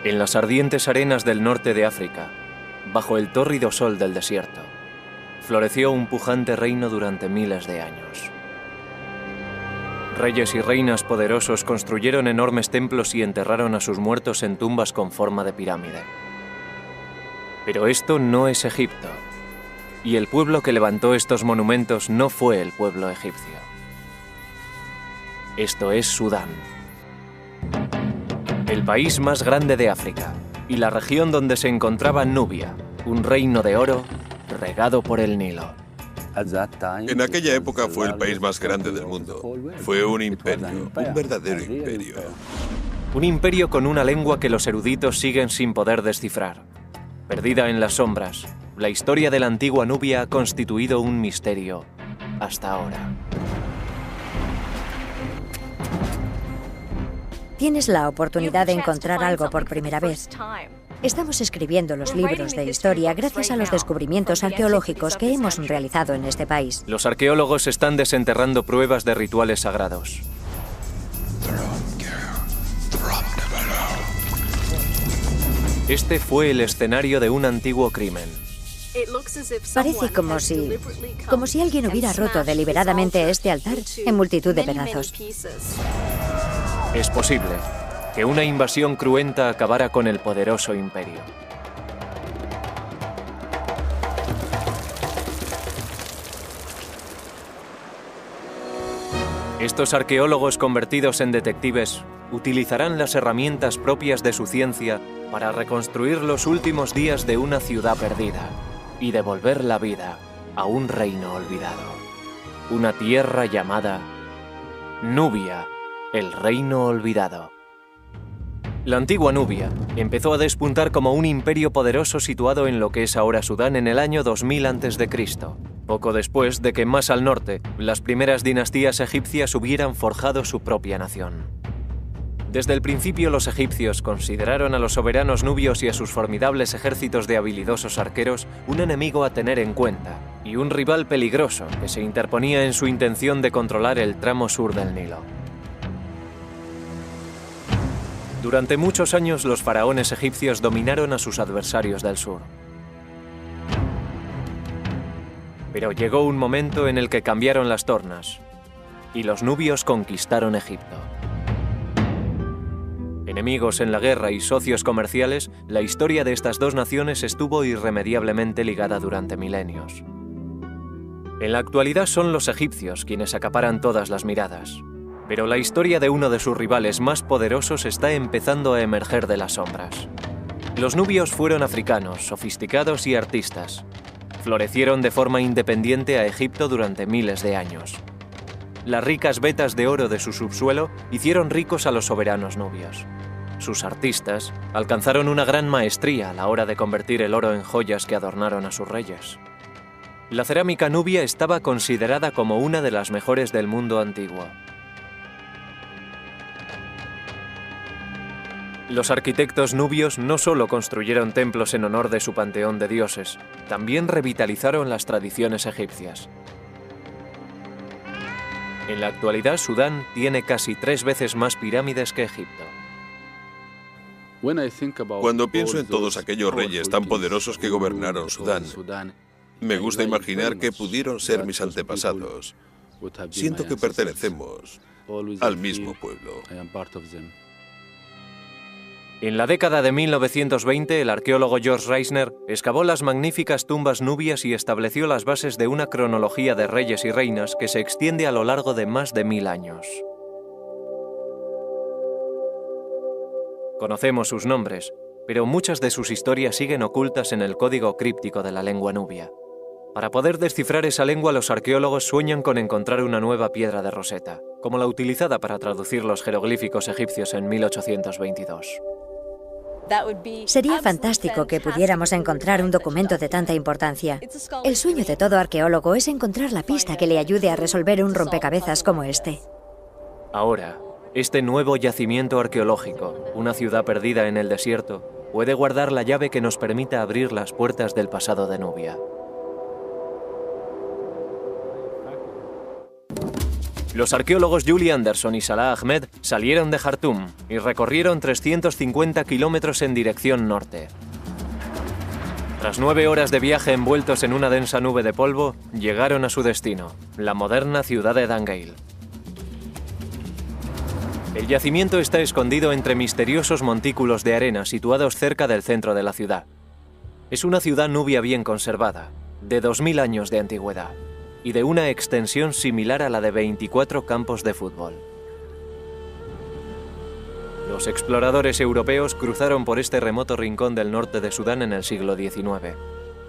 En las ardientes arenas del norte de África, bajo el tórrido sol del desierto, floreció un pujante reino durante miles de años. Reyes y reinas poderosos construyeron enormes templos y enterraron a sus muertos en tumbas con forma de pirámide. Pero esto no es Egipto, y el pueblo que levantó estos monumentos no fue el pueblo egipcio. Esto es Sudán, el país más grande de África, y la región donde se encontraba Nubia, un reino de oro regado por el Nilo. En aquella época fue el país más grande del mundo. Fue un imperio, un verdadero imperio. Un imperio con una lengua que los eruditos siguen sin poder descifrar. Perdida en las sombras, la historia de la antigua Nubia ha constituido un misterio hasta ahora. Tienes la oportunidad de encontrar algo por primera vez. Estamos escribiendo los libros de historia gracias a los descubrimientos arqueológicos que hemos realizado en este país. Los arqueólogos están desenterrando pruebas de rituales sagrados. Este fue el escenario de un antiguo crimen. Parece como si alguien hubiera roto deliberadamente este altar en multitud de pedazos. Es posible que una invasión cruenta acabara con el poderoso imperio. Estos arqueólogos convertidos en detectives utilizarán las herramientas propias de su ciencia para reconstruir los últimos días de una ciudad perdida y devolver la vida a un reino olvidado. Una tierra llamada Nubia, el reino olvidado. La antigua Nubia empezó a despuntar como un imperio poderoso situado en lo que es ahora Sudán en el año 2000 a.C., poco después de que más al norte las primeras dinastías egipcias hubieran forjado su propia nación. Desde el principio los egipcios consideraron a los soberanos nubios y a sus formidables ejércitos de habilidosos arqueros un enemigo a tener en cuenta y un rival peligroso que se interponía en su intención de controlar el tramo sur del Nilo. Durante muchos años los faraones egipcios dominaron a sus adversarios del sur. Pero llegó un momento en el que cambiaron las tornas y los nubios conquistaron Egipto. Enemigos en la guerra y socios comerciales, la historia de estas dos naciones estuvo irremediablemente ligada durante milenios. En la actualidad son los egipcios quienes acaparan todas las miradas. Pero la historia de uno de sus rivales más poderosos está empezando a emerger de las sombras. Los nubios fueron africanos, sofisticados y artistas. Florecieron de forma independiente a Egipto durante miles de años. Las ricas vetas de oro de su subsuelo hicieron ricos a los soberanos nubios. Sus artistas alcanzaron una gran maestría a la hora de convertir el oro en joyas que adornaron a sus reyes. La cerámica nubia estaba considerada como una de las mejores del mundo antiguo. Los arquitectos nubios no solo construyeron templos en honor de su panteón de dioses, también revitalizaron las tradiciones egipcias. En la actualidad, Sudán tiene casi 3 veces más pirámides que Egipto. Cuando pienso en todos aquellos reyes tan poderosos que gobernaron Sudán, me gusta imaginar que pudieron ser mis antepasados. Siento que pertenecemos al mismo pueblo. En la década de 1920, el arqueólogo George Reisner excavó las magníficas tumbas nubias y estableció las bases de una cronología de reyes y reinas que se extiende a lo largo de más de 1000 años. Conocemos sus nombres, pero muchas de sus historias siguen ocultas en el código críptico de la lengua nubia. Para poder descifrar esa lengua, los arqueólogos sueñan con encontrar una nueva piedra de Rosetta, como la utilizada para traducir los jeroglíficos egipcios en 1822. Sería fantástico que pudiéramos encontrar un documento de tanta importancia. El sueño de todo arqueólogo es encontrar la pista que le ayude a resolver un rompecabezas como este. Ahora, este nuevo yacimiento arqueológico, una ciudad perdida en el desierto, puede guardar la llave que nos permita abrir las puertas del pasado de Nubia. Los arqueólogos Julie Anderson y Salah Ahmed salieron de Jartum y recorrieron 350 kilómetros en dirección norte. Tras 9 horas de viaje envueltos en una densa nube de polvo, llegaron a su destino, la moderna ciudad de Dangeil. El yacimiento está escondido entre misteriosos montículos de arena situados cerca del centro de la ciudad. Es una ciudad nubia bien conservada, de 2000 años de antigüedad, y de una extensión similar a la de 24 campos de fútbol. Los exploradores europeos cruzaron por este remoto rincón del norte de Sudán en el siglo XIX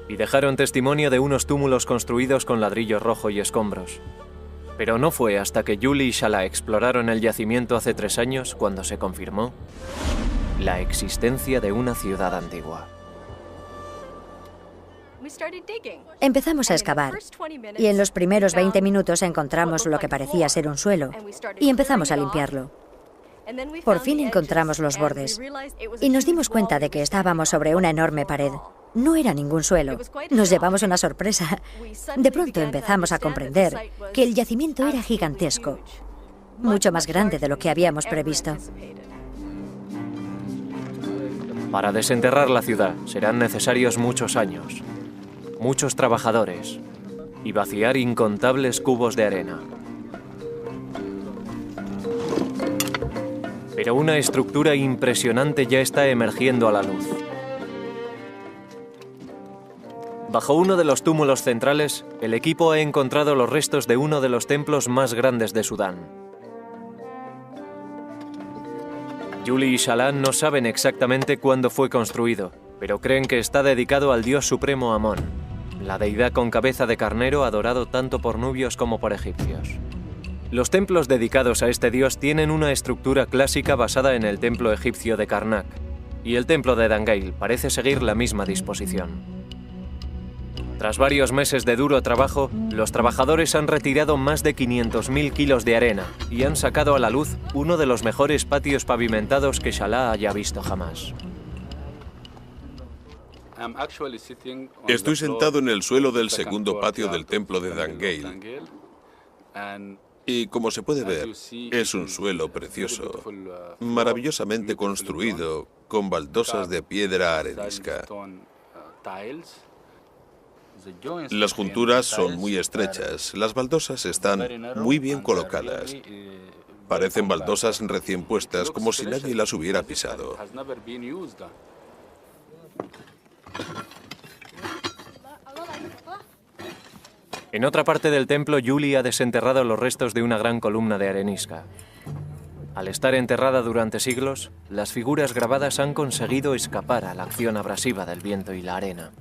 y dejaron testimonio de unos túmulos construidos con ladrillo rojo y escombros. Pero no fue hasta que Julie y Salah exploraron el yacimiento hace 3 años cuando se confirmó la existencia de una ciudad antigua. Empezamos a excavar y en los primeros 20 minutos encontramos lo que parecía ser un suelo y empezamos a limpiarlo. Por fin encontramos los bordes y nos dimos cuenta de que estábamos sobre una enorme pared. No era ningún suelo. Nos llevamos una sorpresa. De pronto empezamos a comprender que el yacimiento era gigantesco, mucho más grande de lo que habíamos previsto. Para desenterrar la ciudad serán necesarios muchos años, muchos trabajadores y vaciar incontables cubos de arena. Pero una estructura impresionante ya está emergiendo a la luz. Bajo uno de los túmulos centrales, el equipo ha encontrado los restos de uno de los templos más grandes de Sudán. Julie y Salah no saben exactamente cuándo fue construido, pero creen que está dedicado al dios supremo Amón, la deidad con cabeza de carnero adorado tanto por nubios como por egipcios. Los templos dedicados a este dios tienen una estructura clásica basada en el templo egipcio de Karnak, y el templo de Dangeil parece seguir la misma disposición. Tras varios meses de duro trabajo, los trabajadores han retirado más de 500.000 kilos de arena y han sacado a la luz uno de los mejores patios pavimentados que Salah haya visto jamás. Estoy sentado en el suelo del segundo patio del templo de Dangeil. Y como se puede ver, es un suelo precioso, maravillosamente construido, con baldosas de piedra arenisca. Las junturas son muy estrechas, las baldosas están muy bien colocadas. Parecen baldosas recién puestas, como si nadie las hubiera pisado. En otra parte del templo, Julie ha desenterrado los restos de una gran columna de arenisca. Al estar enterrada durante siglos, las figuras grabadas han conseguido escapar a la acción abrasiva del viento y la arena.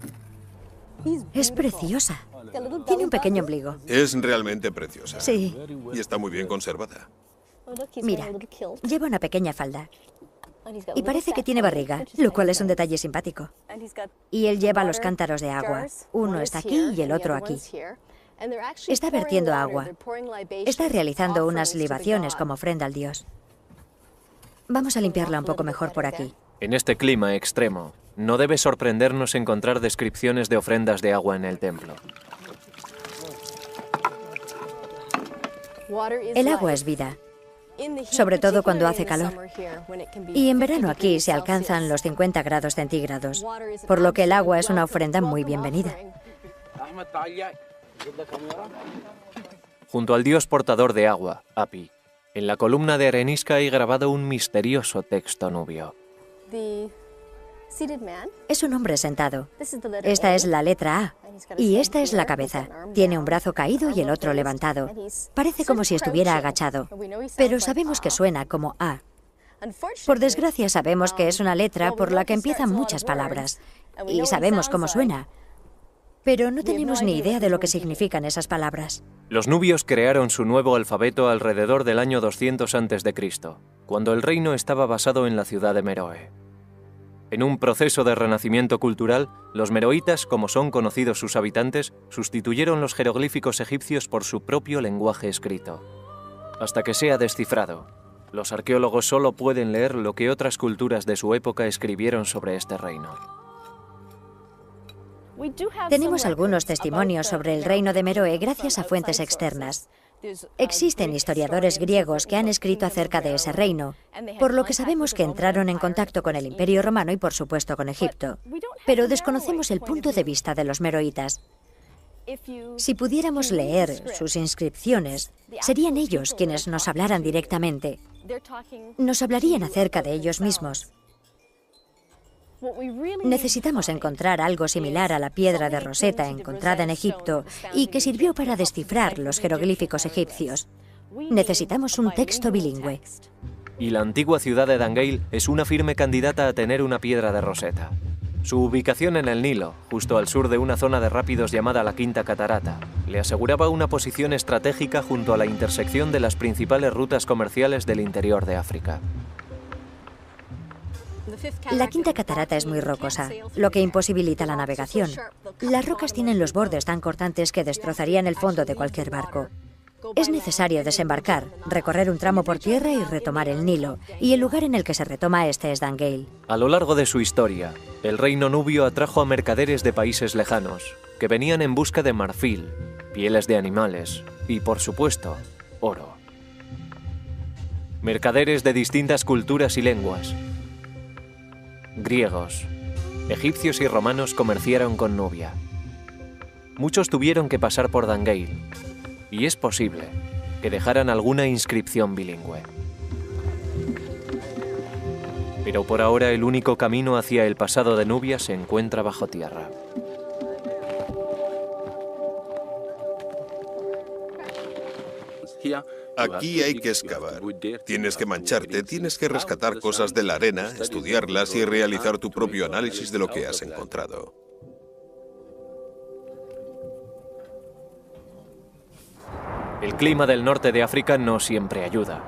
Es preciosa. Tiene un pequeño ombligo. Es realmente preciosa. Sí. Y está muy bien conservada. Mira, lleva una pequeña falda. Y parece que tiene barriga, lo cual es un detalle simpático. Y él lleva los cántaros de agua. Uno está aquí y el otro aquí. Está vertiendo agua. Está realizando unas libaciones como ofrenda al dios. Vamos a limpiarla un poco mejor por aquí. En este clima extremo, no debe sorprendernos encontrar descripciones de ofrendas de agua en el templo. El agua es vida, sobre todo cuando hace calor. Y en verano aquí se alcanzan los 50 grados centígrados, por lo que el agua es una ofrenda muy bienvenida. Junto al dios portador de agua, Api, en la columna de arenisca hay grabado un misterioso texto nubio. Es un hombre sentado. Esta es la letra A y esta es la cabeza. Tiene un brazo caído y el otro levantado. Parece como si estuviera agachado, pero sabemos que suena como A. Por desgracia sabemos que es una letra por la que empiezan muchas palabras y sabemos cómo suena, pero no tenemos ni idea de lo que significan esas palabras. Los nubios crearon su nuevo alfabeto alrededor del año 200 a.C., cuando el reino estaba basado en la ciudad de Meroe. En un proceso de renacimiento cultural, los meroitas, como son conocidos sus habitantes, sustituyeron los jeroglíficos egipcios por su propio lenguaje escrito. Hasta que sea descifrado, los arqueólogos solo pueden leer lo que otras culturas de su época escribieron sobre este reino. Tenemos algunos testimonios sobre el reino de Meroe gracias a fuentes externas. Existen historiadores griegos que han escrito acerca de ese reino, por lo que sabemos que entraron en contacto con el Imperio Romano y, por supuesto, con Egipto. Pero desconocemos el punto de vista de los meroitas. Si pudiéramos leer sus inscripciones, serían ellos quienes nos hablaran directamente. Nos hablarían acerca de ellos mismos. Necesitamos encontrar algo similar a la piedra de Rosetta encontrada en Egipto y que sirvió para descifrar los jeroglíficos egipcios. Necesitamos un texto bilingüe. Y la antigua ciudad de Dangeil es una firme candidata a tener una piedra de Rosetta. Su ubicación en el Nilo, justo al sur de una zona de rápidos llamada la Quinta Catarata, le aseguraba una posición estratégica junto a la intersección de las principales rutas comerciales del interior de África. La Quinta Catarata es muy rocosa, lo que imposibilita la navegación. Las rocas tienen los bordes tan cortantes que destrozarían el fondo de cualquier barco. Es necesario desembarcar, recorrer un tramo por tierra y retomar el Nilo, y el lugar en el que se retoma este es Dangeil. A lo largo de su historia, el reino nubio atrajo a mercaderes de países lejanos, que venían en busca de marfil, pieles de animales y, por supuesto, oro. Mercaderes de distintas culturas y lenguas. Griegos, egipcios y romanos comerciaron con Nubia. Muchos tuvieron que pasar por Dangeil, y es posible que dejaran alguna inscripción bilingüe. Pero por ahora el único camino hacia el pasado de Nubia se encuentra bajo tierra. Aquí hay que excavar. Tienes que mancharte, tienes que rescatar cosas de la arena, estudiarlas y realizar tu propio análisis de lo que has encontrado. El clima del norte de África no siempre ayuda.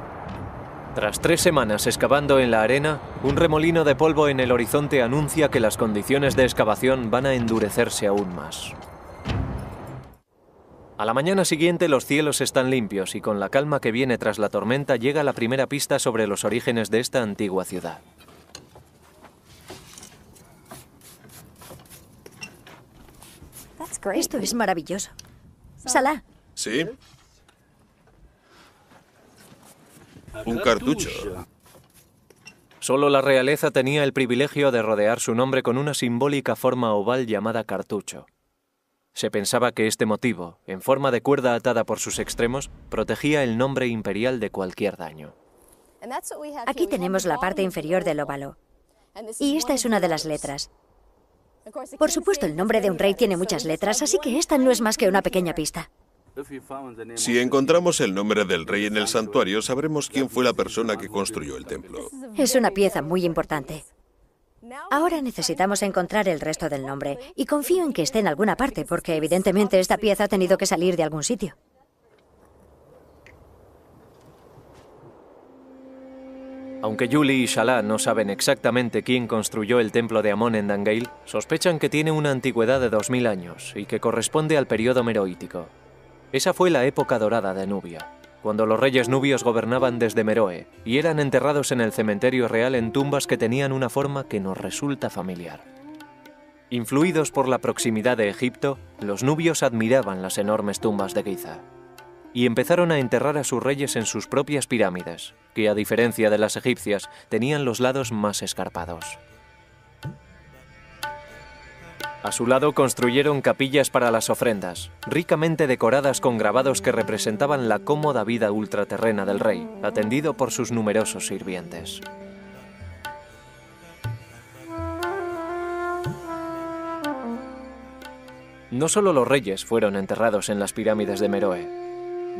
Tras 3 semanas excavando en la arena, un remolino de polvo en el horizonte anuncia que las condiciones de excavación van a endurecerse aún más. A la mañana siguiente los cielos están limpios y con la calma que viene tras la tormenta llega la primera pista sobre los orígenes de esta antigua ciudad. Esto es maravilloso. Salah. ¿Sí? Un cartucho. Solo la realeza tenía el privilegio de rodear su nombre con una simbólica forma oval llamada cartucho. Se pensaba que este motivo, en forma de cuerda atada por sus extremos, protegía el nombre imperial de cualquier daño. Aquí tenemos la parte inferior del óvalo. Y esta es una de las letras. Por supuesto, el nombre de un rey tiene muchas letras, así que esta no es más que una pequeña pista. Si encontramos el nombre del rey en el santuario, sabremos quién fue la persona que construyó el templo. Es una pieza muy importante. Ahora necesitamos encontrar el resto del nombre, y confío en que esté en alguna parte, porque evidentemente esta pieza ha tenido que salir de algún sitio. Aunque Julie y Salah no saben exactamente quién construyó el templo de Amón en Dangeil, sospechan que tiene una antigüedad de 2000 años y que corresponde al periodo meroítico. Esa fue la época dorada de Nubia, cuando los reyes nubios gobernaban desde Meroe y eran enterrados en el cementerio real en tumbas que tenían una forma que nos resulta familiar. Influidos por la proximidad de Egipto, los nubios admiraban las enormes tumbas de Giza y empezaron a enterrar a sus reyes en sus propias pirámides, que a diferencia de las egipcias tenían los lados más escarpados. A su lado construyeron capillas para las ofrendas, ricamente decoradas con grabados que representaban la cómoda vida ultraterrena del rey, atendido por sus numerosos sirvientes. No solo los reyes fueron enterrados en las pirámides de Meroe.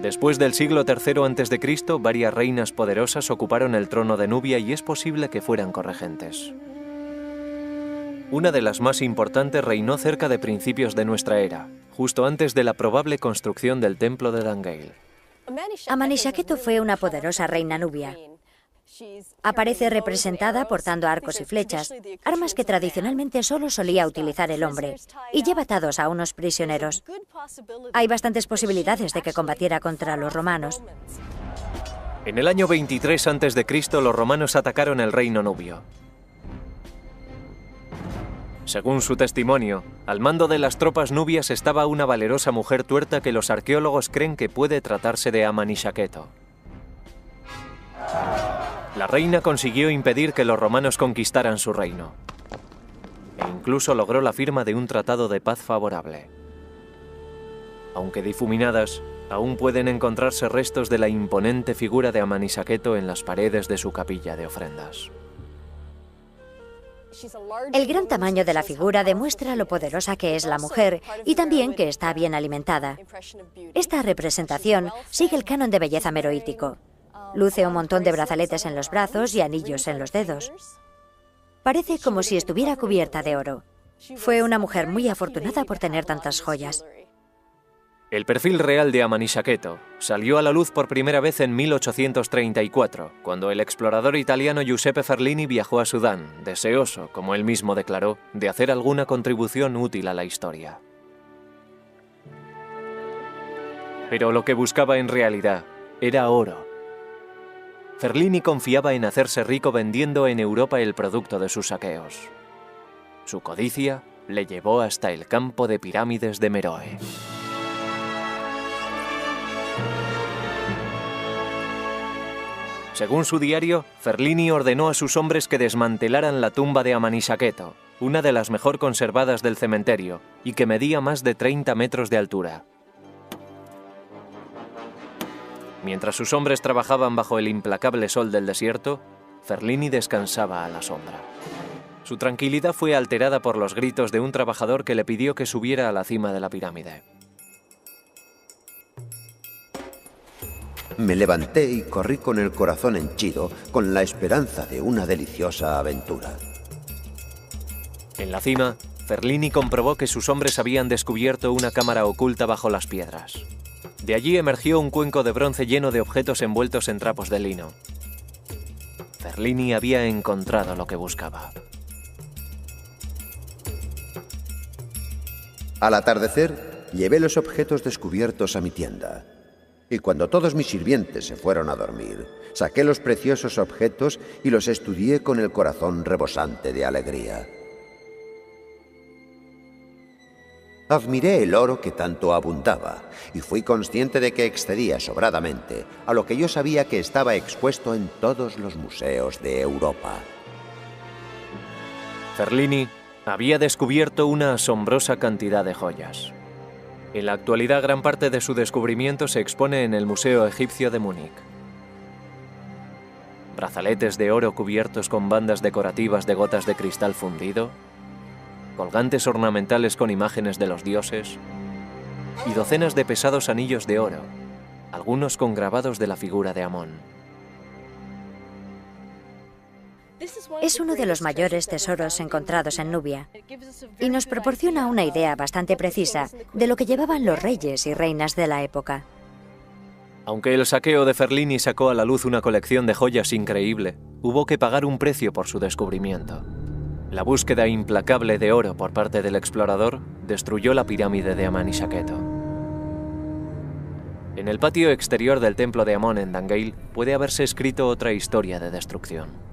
Después del siglo III a.C., varias reinas poderosas ocuparon el trono de Nubia y es posible que fueran corregentes. Una de las más importantes reinó cerca de principios de nuestra era, justo antes de la probable construcción del templo de Dangeil. Amenishaketo fue una poderosa reina nubia. Aparece representada portando arcos y flechas, armas que tradicionalmente solo solía utilizar el hombre, y lleva atados a unos prisioneros. Hay bastantes posibilidades de que combatiera contra los romanos. En el año 23 a.C., los romanos atacaron el reino nubio. Según su testimonio, al mando de las tropas nubias estaba una valerosa mujer tuerta que los arqueólogos creen que puede tratarse de Amanisaketo. La reina consiguió impedir que los romanos conquistaran su reino, e incluso logró la firma de un tratado de paz favorable. Aunque difuminadas, aún pueden encontrarse restos de la imponente figura de Amanisaketo en las paredes de su capilla de ofrendas. El gran tamaño de la figura demuestra lo poderosa que es la mujer y también que está bien alimentada. Esta representación sigue el canon de belleza meroítico. Luce un montón de brazaletes en los brazos y anillos en los dedos. Parece como si estuviera cubierta de oro. Fue una mujer muy afortunada por tener tantas joyas. El perfil real de Amanisaketo salió a la luz por primera vez en 1834, cuando el explorador italiano Giuseppe Ferlini viajó a Sudán, deseoso, como él mismo declaró, de hacer alguna contribución útil a la historia. Pero lo que buscaba en realidad era oro. Ferlini confiaba en hacerse rico vendiendo en Europa el producto de sus saqueos. Su codicia le llevó hasta el campo de pirámides de Meroe. Según su diario, Ferlini ordenó a sus hombres que desmantelaran la tumba de Amanisaketo, una de las mejor conservadas del cementerio, y que medía más de 30 metros de altura. Mientras sus hombres trabajaban bajo el implacable sol del desierto, Ferlini descansaba a la sombra. Su tranquilidad fue alterada por los gritos de un trabajador que le pidió que subiera a la cima de la pirámide. Me levanté y corrí con el corazón henchido, con la esperanza de una deliciosa aventura. En la cima, Ferlini comprobó que sus hombres habían descubierto una cámara oculta bajo las piedras. De allí emergió un cuenco de bronce lleno de objetos envueltos en trapos de lino. Ferlini había encontrado lo que buscaba. Al atardecer, llevé los objetos descubiertos a mi tienda. Y cuando todos mis sirvientes se fueron a dormir, saqué los preciosos objetos y los estudié con el corazón rebosante de alegría. Admiré el oro que tanto abundaba y fui consciente de que excedía sobradamente a lo que yo sabía que estaba expuesto en todos los museos de Europa. Ferlini había descubierto una asombrosa cantidad de joyas. En la actualidad, gran parte de su descubrimiento se expone en el Museo Egipcio de Múnich. Brazaletes de oro cubiertos con bandas decorativas de gotas de cristal fundido, colgantes ornamentales con imágenes de los dioses y docenas de pesados anillos de oro, algunos con grabados de la figura de Amón. Es uno de los mayores tesoros encontrados en Nubia y nos proporciona una idea bastante precisa de lo que llevaban los reyes y reinas de la época. Aunque el saqueo de Ferlini sacó a la luz una colección de joyas increíble, hubo que pagar un precio por su descubrimiento. La búsqueda implacable de oro por parte del explorador destruyó la pirámide de Amanisaketo. En el patio exterior del templo de Amón en Dangeil puede haberse escrito otra historia de destrucción.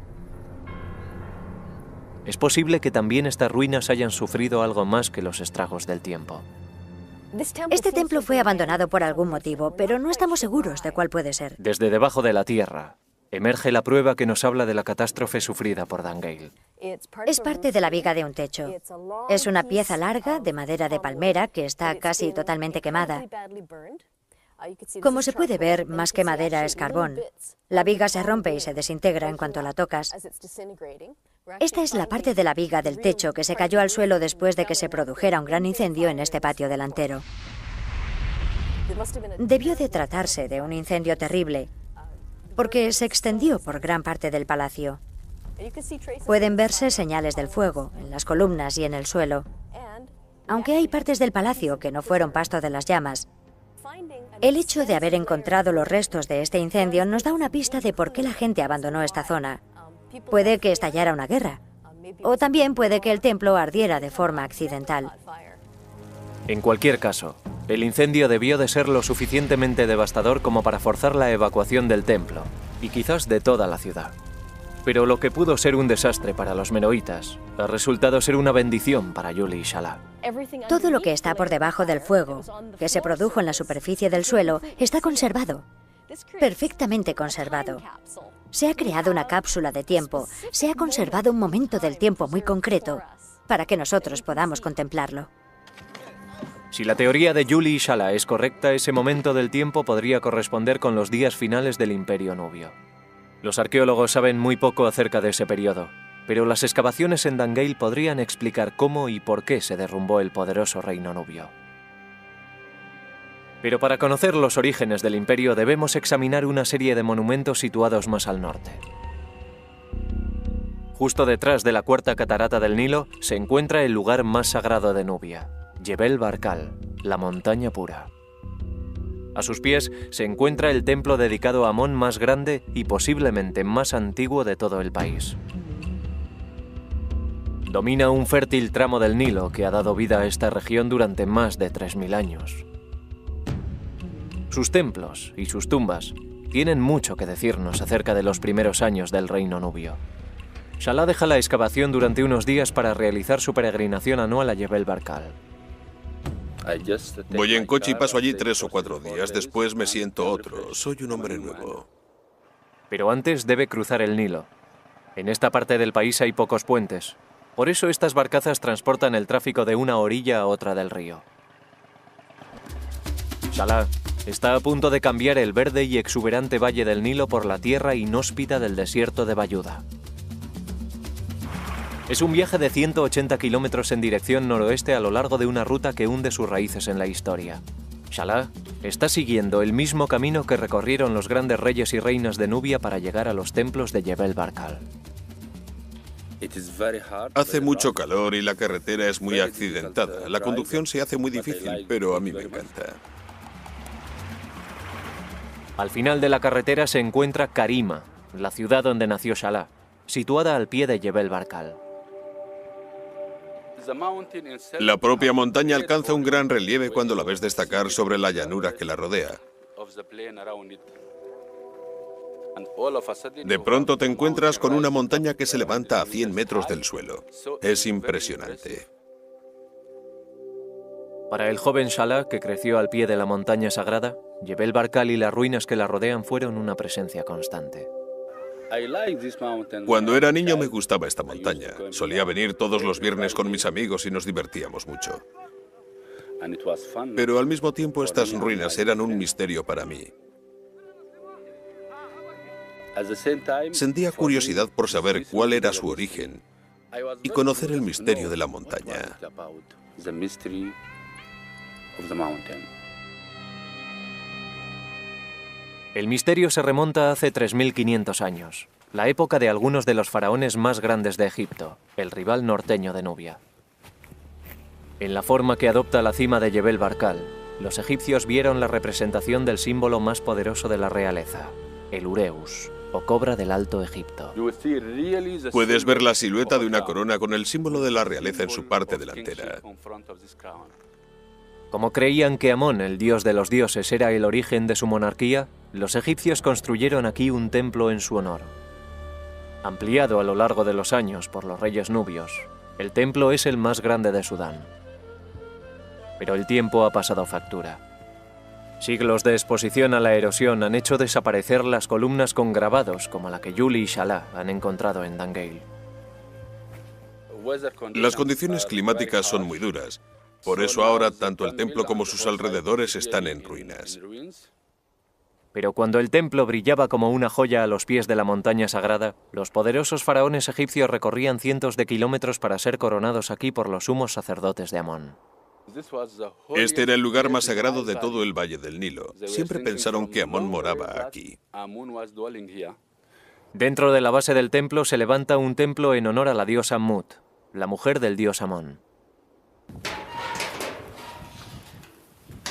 Es posible que también estas ruinas hayan sufrido algo más que los estragos del tiempo. Este templo fue abandonado por algún motivo, pero no estamos seguros de cuál puede ser. Desde debajo de la tierra emerge la prueba que nos habla de la catástrofe sufrida por Dangeil. Es parte de la viga de un techo. Es una pieza larga de madera de palmera que está casi totalmente quemada. Como se puede ver, más que madera es carbón. La viga se rompe y se desintegra en cuanto la tocas. Esta es la parte de la viga del techo que se cayó al suelo después de que se produjera un gran incendio en este patio delantero. Debió de tratarse de un incendio terrible, porque se extendió por gran parte del palacio. Pueden verse señales del fuego en las columnas y en el suelo. Aunque hay partes del palacio que no fueron pasto de las llamas, el hecho de haber encontrado los restos de este incendio nos da una pista de por qué la gente abandonó esta zona. Puede que estallara una guerra, o también puede que el templo ardiera de forma accidental. En cualquier caso, el incendio debió de ser lo suficientemente devastador como para forzar la evacuación del templo, y quizás de toda la ciudad. Pero lo que pudo ser un desastre para los meroitas ha resultado ser una bendición para Yuli y Shala. Todo lo que está por debajo del fuego, que se produjo en la superficie del suelo, está conservado. Perfectamente conservado. Se ha creado una cápsula de tiempo, se ha conservado un momento del tiempo muy concreto para que nosotros podamos contemplarlo. Si la teoría de Yuli y Shala es correcta, ese momento del tiempo podría corresponder con los días finales del Imperio Nubio. Los arqueólogos saben muy poco acerca de ese periodo, pero las excavaciones en Dangeil podrían explicar cómo y por qué se derrumbó el poderoso reino nubio. Pero para conocer los orígenes del imperio debemos examinar una serie de monumentos situados más al norte. Justo detrás de la cuarta catarata del Nilo se encuentra el lugar más sagrado de Nubia, Jebel Barkal, la montaña pura. A sus pies se encuentra el templo dedicado a Amón más grande y posiblemente más antiguo de todo el país. Domina un fértil tramo del Nilo que ha dado vida a esta región durante más de 3000 años. Sus templos y sus tumbas tienen mucho que decirnos acerca de los primeros años del reino nubio. Shala deja la excavación durante unos días para realizar su peregrinación anual a Jebel Barkal. Voy en coche y paso allí 3 o 4 días, después me siento otro. Soy un hombre nuevo. Pero antes debe cruzar el Nilo. En esta parte del país hay pocos puentes. Por eso estas barcazas transportan el tráfico de una orilla a otra del río. Shala está a punto de cambiar el verde y exuberante valle del Nilo por la tierra inhóspita del desierto de Bayuda. Es un viaje de 180 kilómetros en dirección noroeste a lo largo de una ruta que hunde sus raíces en la historia. Shala está siguiendo el mismo camino que recorrieron los grandes reyes y reinas de Nubia para llegar a los templos de Jebel Barkal. Hace mucho calor y la carretera es muy accidentada. La conducción se hace muy difícil, pero a mí me encanta. Al final de la carretera se encuentra Karima, la ciudad donde nació Shala, situada al pie de Jebel Barkal. La propia montaña alcanza un gran relieve cuando la ves destacar sobre la llanura que la rodea. De pronto te encuentras con una montaña que se levanta a 100 metros del suelo. Es impresionante. Para el joven Shala, que creció al pie de la montaña sagrada, Jebel Barkal y las ruinas que la rodean fueron una presencia constante. Cuando era niño me gustaba esta montaña. Solía venir todos los viernes con mis amigos y nos divertíamos mucho. Pero al mismo tiempo estas ruinas eran un misterio para mí. Sentía curiosidad por saber cuál era su origen y conocer el misterio de la montaña. El misterio se remonta hace 3500 años, la época de algunos de los faraones más grandes de Egipto, el rival norteño de Nubia. En la forma que adopta la cima de Jebel Barkal, los egipcios vieron la representación del símbolo más poderoso de la realeza, el Ureus, o cobra del Alto Egipto. Puedes ver la silueta de una corona con el símbolo de la realeza en su parte delantera. Como creían que Amón, el dios de los dioses, era el origen de su monarquía, los egipcios construyeron aquí un templo en su honor. Ampliado a lo largo de los años por los reyes nubios, el templo es el más grande de Sudán. Pero el tiempo ha pasado factura. Siglos de exposición a la erosión han hecho desaparecer las columnas con grabados como la que Yuli y Shala han encontrado en Dangeil. Las condiciones climáticas son muy duras. Por eso ahora tanto el templo como sus alrededores están en ruinas. Pero cuando el templo brillaba como una joya a los pies de la montaña sagrada, los poderosos faraones egipcios recorrían cientos de kilómetros para ser coronados aquí por los sumos sacerdotes de Amón. Este era el lugar más sagrado de todo el Valle del Nilo. Siempre pensaron que Amón moraba aquí. Dentro de la base del templo se levanta un templo en honor a la diosa Mut, la mujer del dios Amón.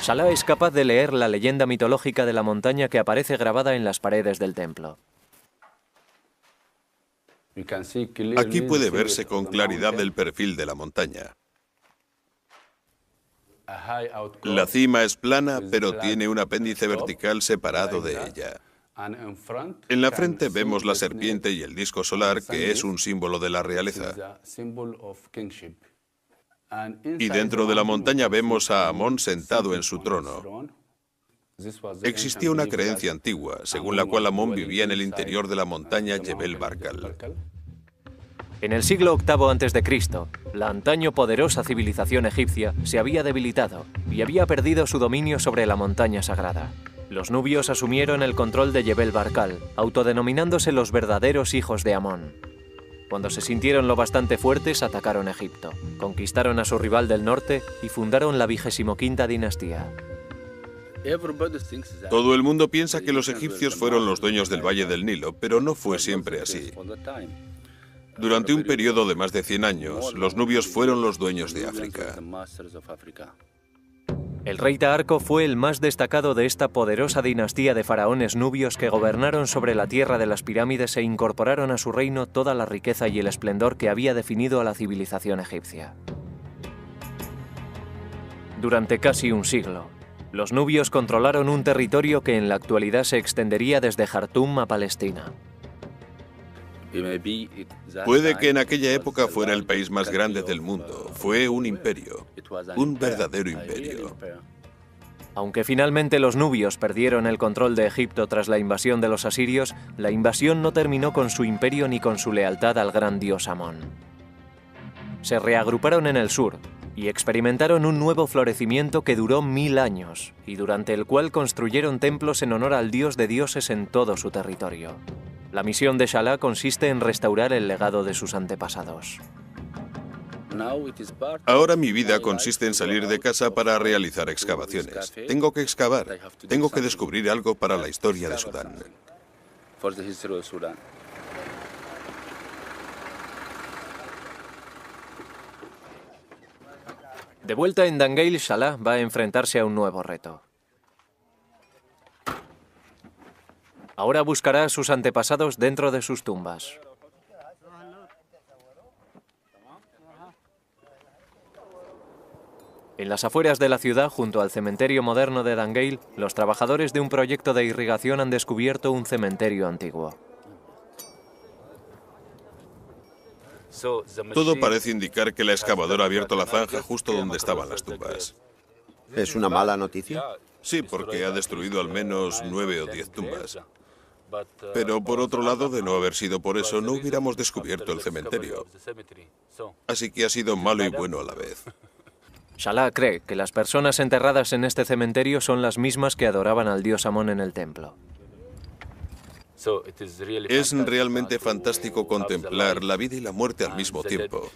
Shala es capaz de leer la leyenda mitológica de la montaña que aparece grabada en las paredes del templo. Aquí puede verse con claridad el perfil de la montaña. La cima es plana, pero tiene un apéndice vertical separado de ella. En la frente vemos la serpiente y el disco solar, que es un símbolo de la realeza. Y dentro de la montaña vemos a Amón sentado en su trono. Existía una creencia antigua, según la cual Amón vivía en el interior de la montaña Jebel Barkal. En el siglo VIII a.C., la antaño poderosa civilización egipcia se había debilitado y había perdido su dominio sobre la montaña sagrada. Los nubios asumieron el control de Jebel Barkal, autodenominándose los verdaderos hijos de Amón. Cuando se sintieron lo bastante fuertes, atacaron Egipto, conquistaron a su rival del norte y fundaron la 25ª dinastía. Todo el mundo piensa que los egipcios fueron los dueños del Valle del Nilo, pero no fue siempre así. Durante un periodo de más de 100 años, los nubios fueron los dueños de África. El rey Taharco fue el más destacado de esta poderosa dinastía de faraones nubios que gobernaron sobre la tierra de las pirámides e incorporaron a su reino toda la riqueza y el esplendor que había definido a la civilización egipcia. Durante casi un siglo, los nubios controlaron un territorio que en la actualidad se extendería desde Jartum a Palestina. Puede que en aquella época fuera el país más grande del mundo. Fue un imperio, un verdadero imperio. Aunque finalmente los nubios perdieron el control de Egipto tras la invasión de los asirios, la invasión no terminó con su imperio ni con su lealtad al gran dios Amón. Se reagruparon en el sur y experimentaron un nuevo florecimiento que duró 1000 años y durante el cual construyeron templos en honor al dios de dioses en todo su territorio. La misión de Salah consiste en restaurar el legado de sus antepasados. Ahora mi vida consiste en salir de casa para realizar excavaciones. Tengo que excavar, tengo que descubrir algo para la historia de Sudán. De vuelta en Dangeil, Salah va a enfrentarse a un nuevo reto. Ahora buscará a sus antepasados dentro de sus tumbas. En las afueras de la ciudad, junto al cementerio moderno de Dangeil, los trabajadores de un proyecto de irrigación han descubierto un cementerio antiguo. Todo parece indicar que la excavadora ha abierto la zanja justo donde estaban las tumbas. ¿Es una mala noticia? Sí, porque ha destruido al menos 9 o 10 tumbas. Pero por otro lado, de no haber sido por eso, no hubiéramos descubierto el cementerio. Así que ha sido malo y bueno a la vez. Salah cree que las personas enterradas en este cementerio son las mismas que adoraban al dios Amón en el templo. Es realmente fantástico contemplar la vida y la muerte al mismo tiempo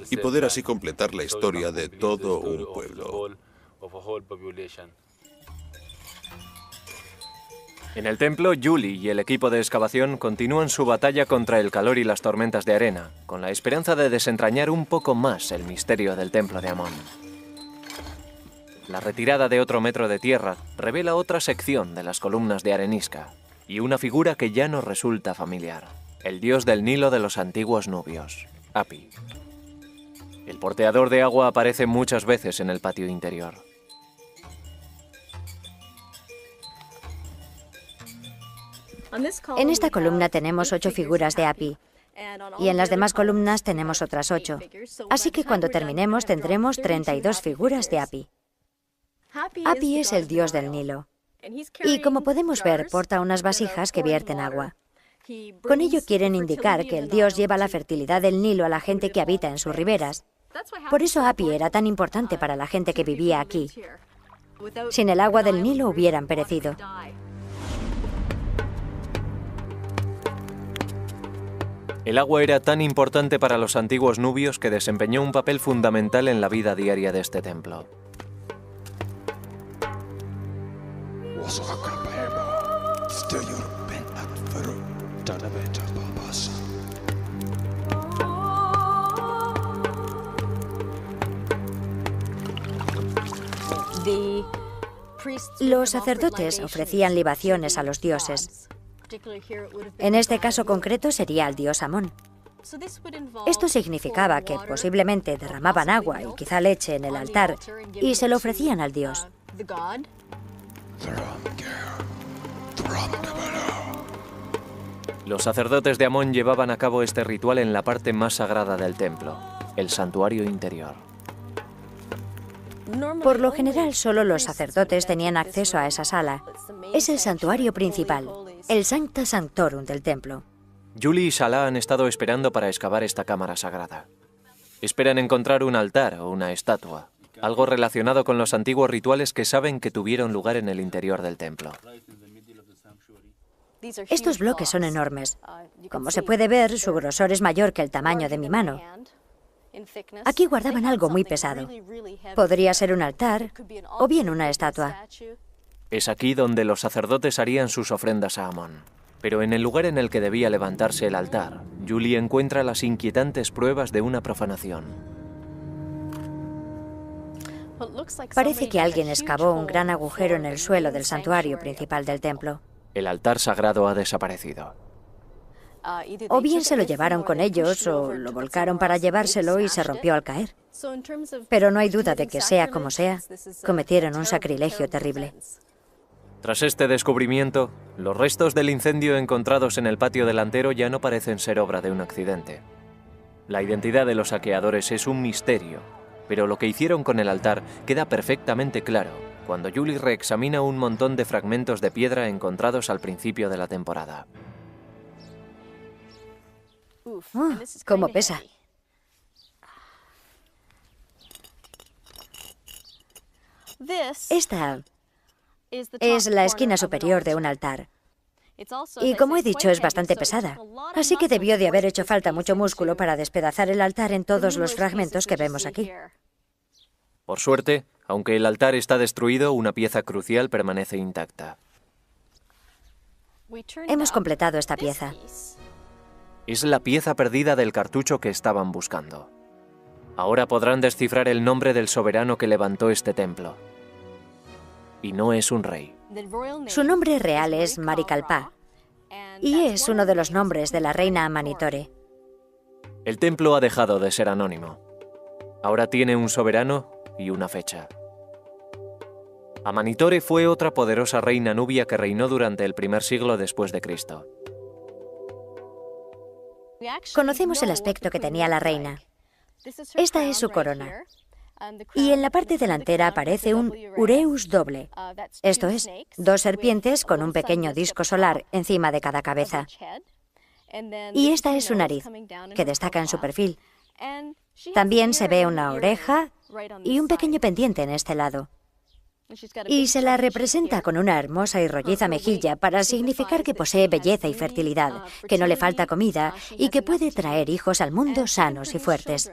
y poder así completar la historia de todo un pueblo. En el templo, Julie y el equipo de excavación continúan su batalla contra el calor y las tormentas de arena, con la esperanza de desentrañar un poco más el misterio del templo de Amón. La retirada de otro metro de tierra revela otra sección de las columnas de arenisca y una figura que ya nos resulta familiar, el dios del Nilo de los antiguos nubios, Hapi. El porteador de agua aparece muchas veces en el patio interior. En esta columna tenemos 8 figuras de Hapi y en las demás columnas tenemos otras 8. Así que cuando terminemos tendremos 32 figuras de Hapi. Hapi es el dios del Nilo y, como podemos ver, porta unas vasijas que vierten agua. Con ello quieren indicar que el dios lleva la fertilidad del Nilo a la gente que habita en sus riberas. Por eso Hapi era tan importante para la gente que vivía aquí. Sin el agua del Nilo hubieran perecido. El agua era tan importante para los antiguos nubios que desempeñó un papel fundamental en la vida diaria de este templo. Los sacerdotes ofrecían libaciones a los dioses. En este caso concreto sería al dios Amón. Esto significaba que posiblemente derramaban agua y quizá leche en el altar y se lo ofrecían al dios. Los sacerdotes de Amón llevaban a cabo este ritual en la parte más sagrada del templo, el santuario interior. Por lo general, solo los sacerdotes tenían acceso a esa sala. Es el santuario principal, el Sancta Sanctorum del templo. Julie y Salah han estado esperando para excavar esta cámara sagrada. Esperan encontrar un altar o una estatua, algo relacionado con los antiguos rituales que saben que tuvieron lugar en el interior del templo. Estos bloques son enormes. Como se puede ver, su grosor es mayor que el tamaño de mi mano. Aquí guardaban algo muy pesado. Podría ser un altar o bien una estatua. Es aquí donde los sacerdotes harían sus ofrendas a Amón. Pero en el lugar en el que debía levantarse el altar, Julie encuentra las inquietantes pruebas de una profanación. Parece que alguien excavó un gran agujero en el suelo del santuario principal del templo. El altar sagrado ha desaparecido. O bien se lo llevaron con ellos o lo volcaron para llevárselo y se rompió al caer. Pero no hay duda de que, sea como sea, cometieron un sacrilegio terrible. Tras este descubrimiento, los restos del incendio encontrados en el patio delantero ya no parecen ser obra de un accidente. La identidad de los saqueadores es un misterio, pero lo que hicieron con el altar queda perfectamente claro cuando Julie reexamina un montón de fragmentos de piedra encontrados al principio de la temporada. ¡Cómo pesa! Esta es la esquina superior de un altar. Y como he dicho, es bastante pesada. Así que debió de haber hecho falta mucho músculo para despedazar el altar en todos los fragmentos que vemos aquí. Por suerte, aunque el altar está destruido, una pieza crucial permanece intacta. Hemos completado esta pieza. Es la pieza perdida del cartucho que estaban buscando. Ahora podrán descifrar el nombre del soberano que levantó este templo. Y no es un rey. Su nombre real es Marikalpa, y es uno de los nombres de la reina Amanitore. El templo ha dejado de ser anónimo. Ahora tiene un soberano y una fecha. Amanitore fue otra poderosa reina nubia que reinó durante el primer siglo después de Cristo. Conocemos el aspecto que tenía la reina. Esta es su corona. Y en la parte delantera aparece un ureus doble, esto es, dos serpientes con un pequeño disco solar encima de cada cabeza. Y esta es su nariz, que destaca en su perfil. También se ve una oreja y un pequeño pendiente en este lado. Y se la representa con una hermosa y rolliza mejilla para significar que posee belleza y fertilidad, que no le falta comida y que puede traer hijos al mundo sanos y fuertes.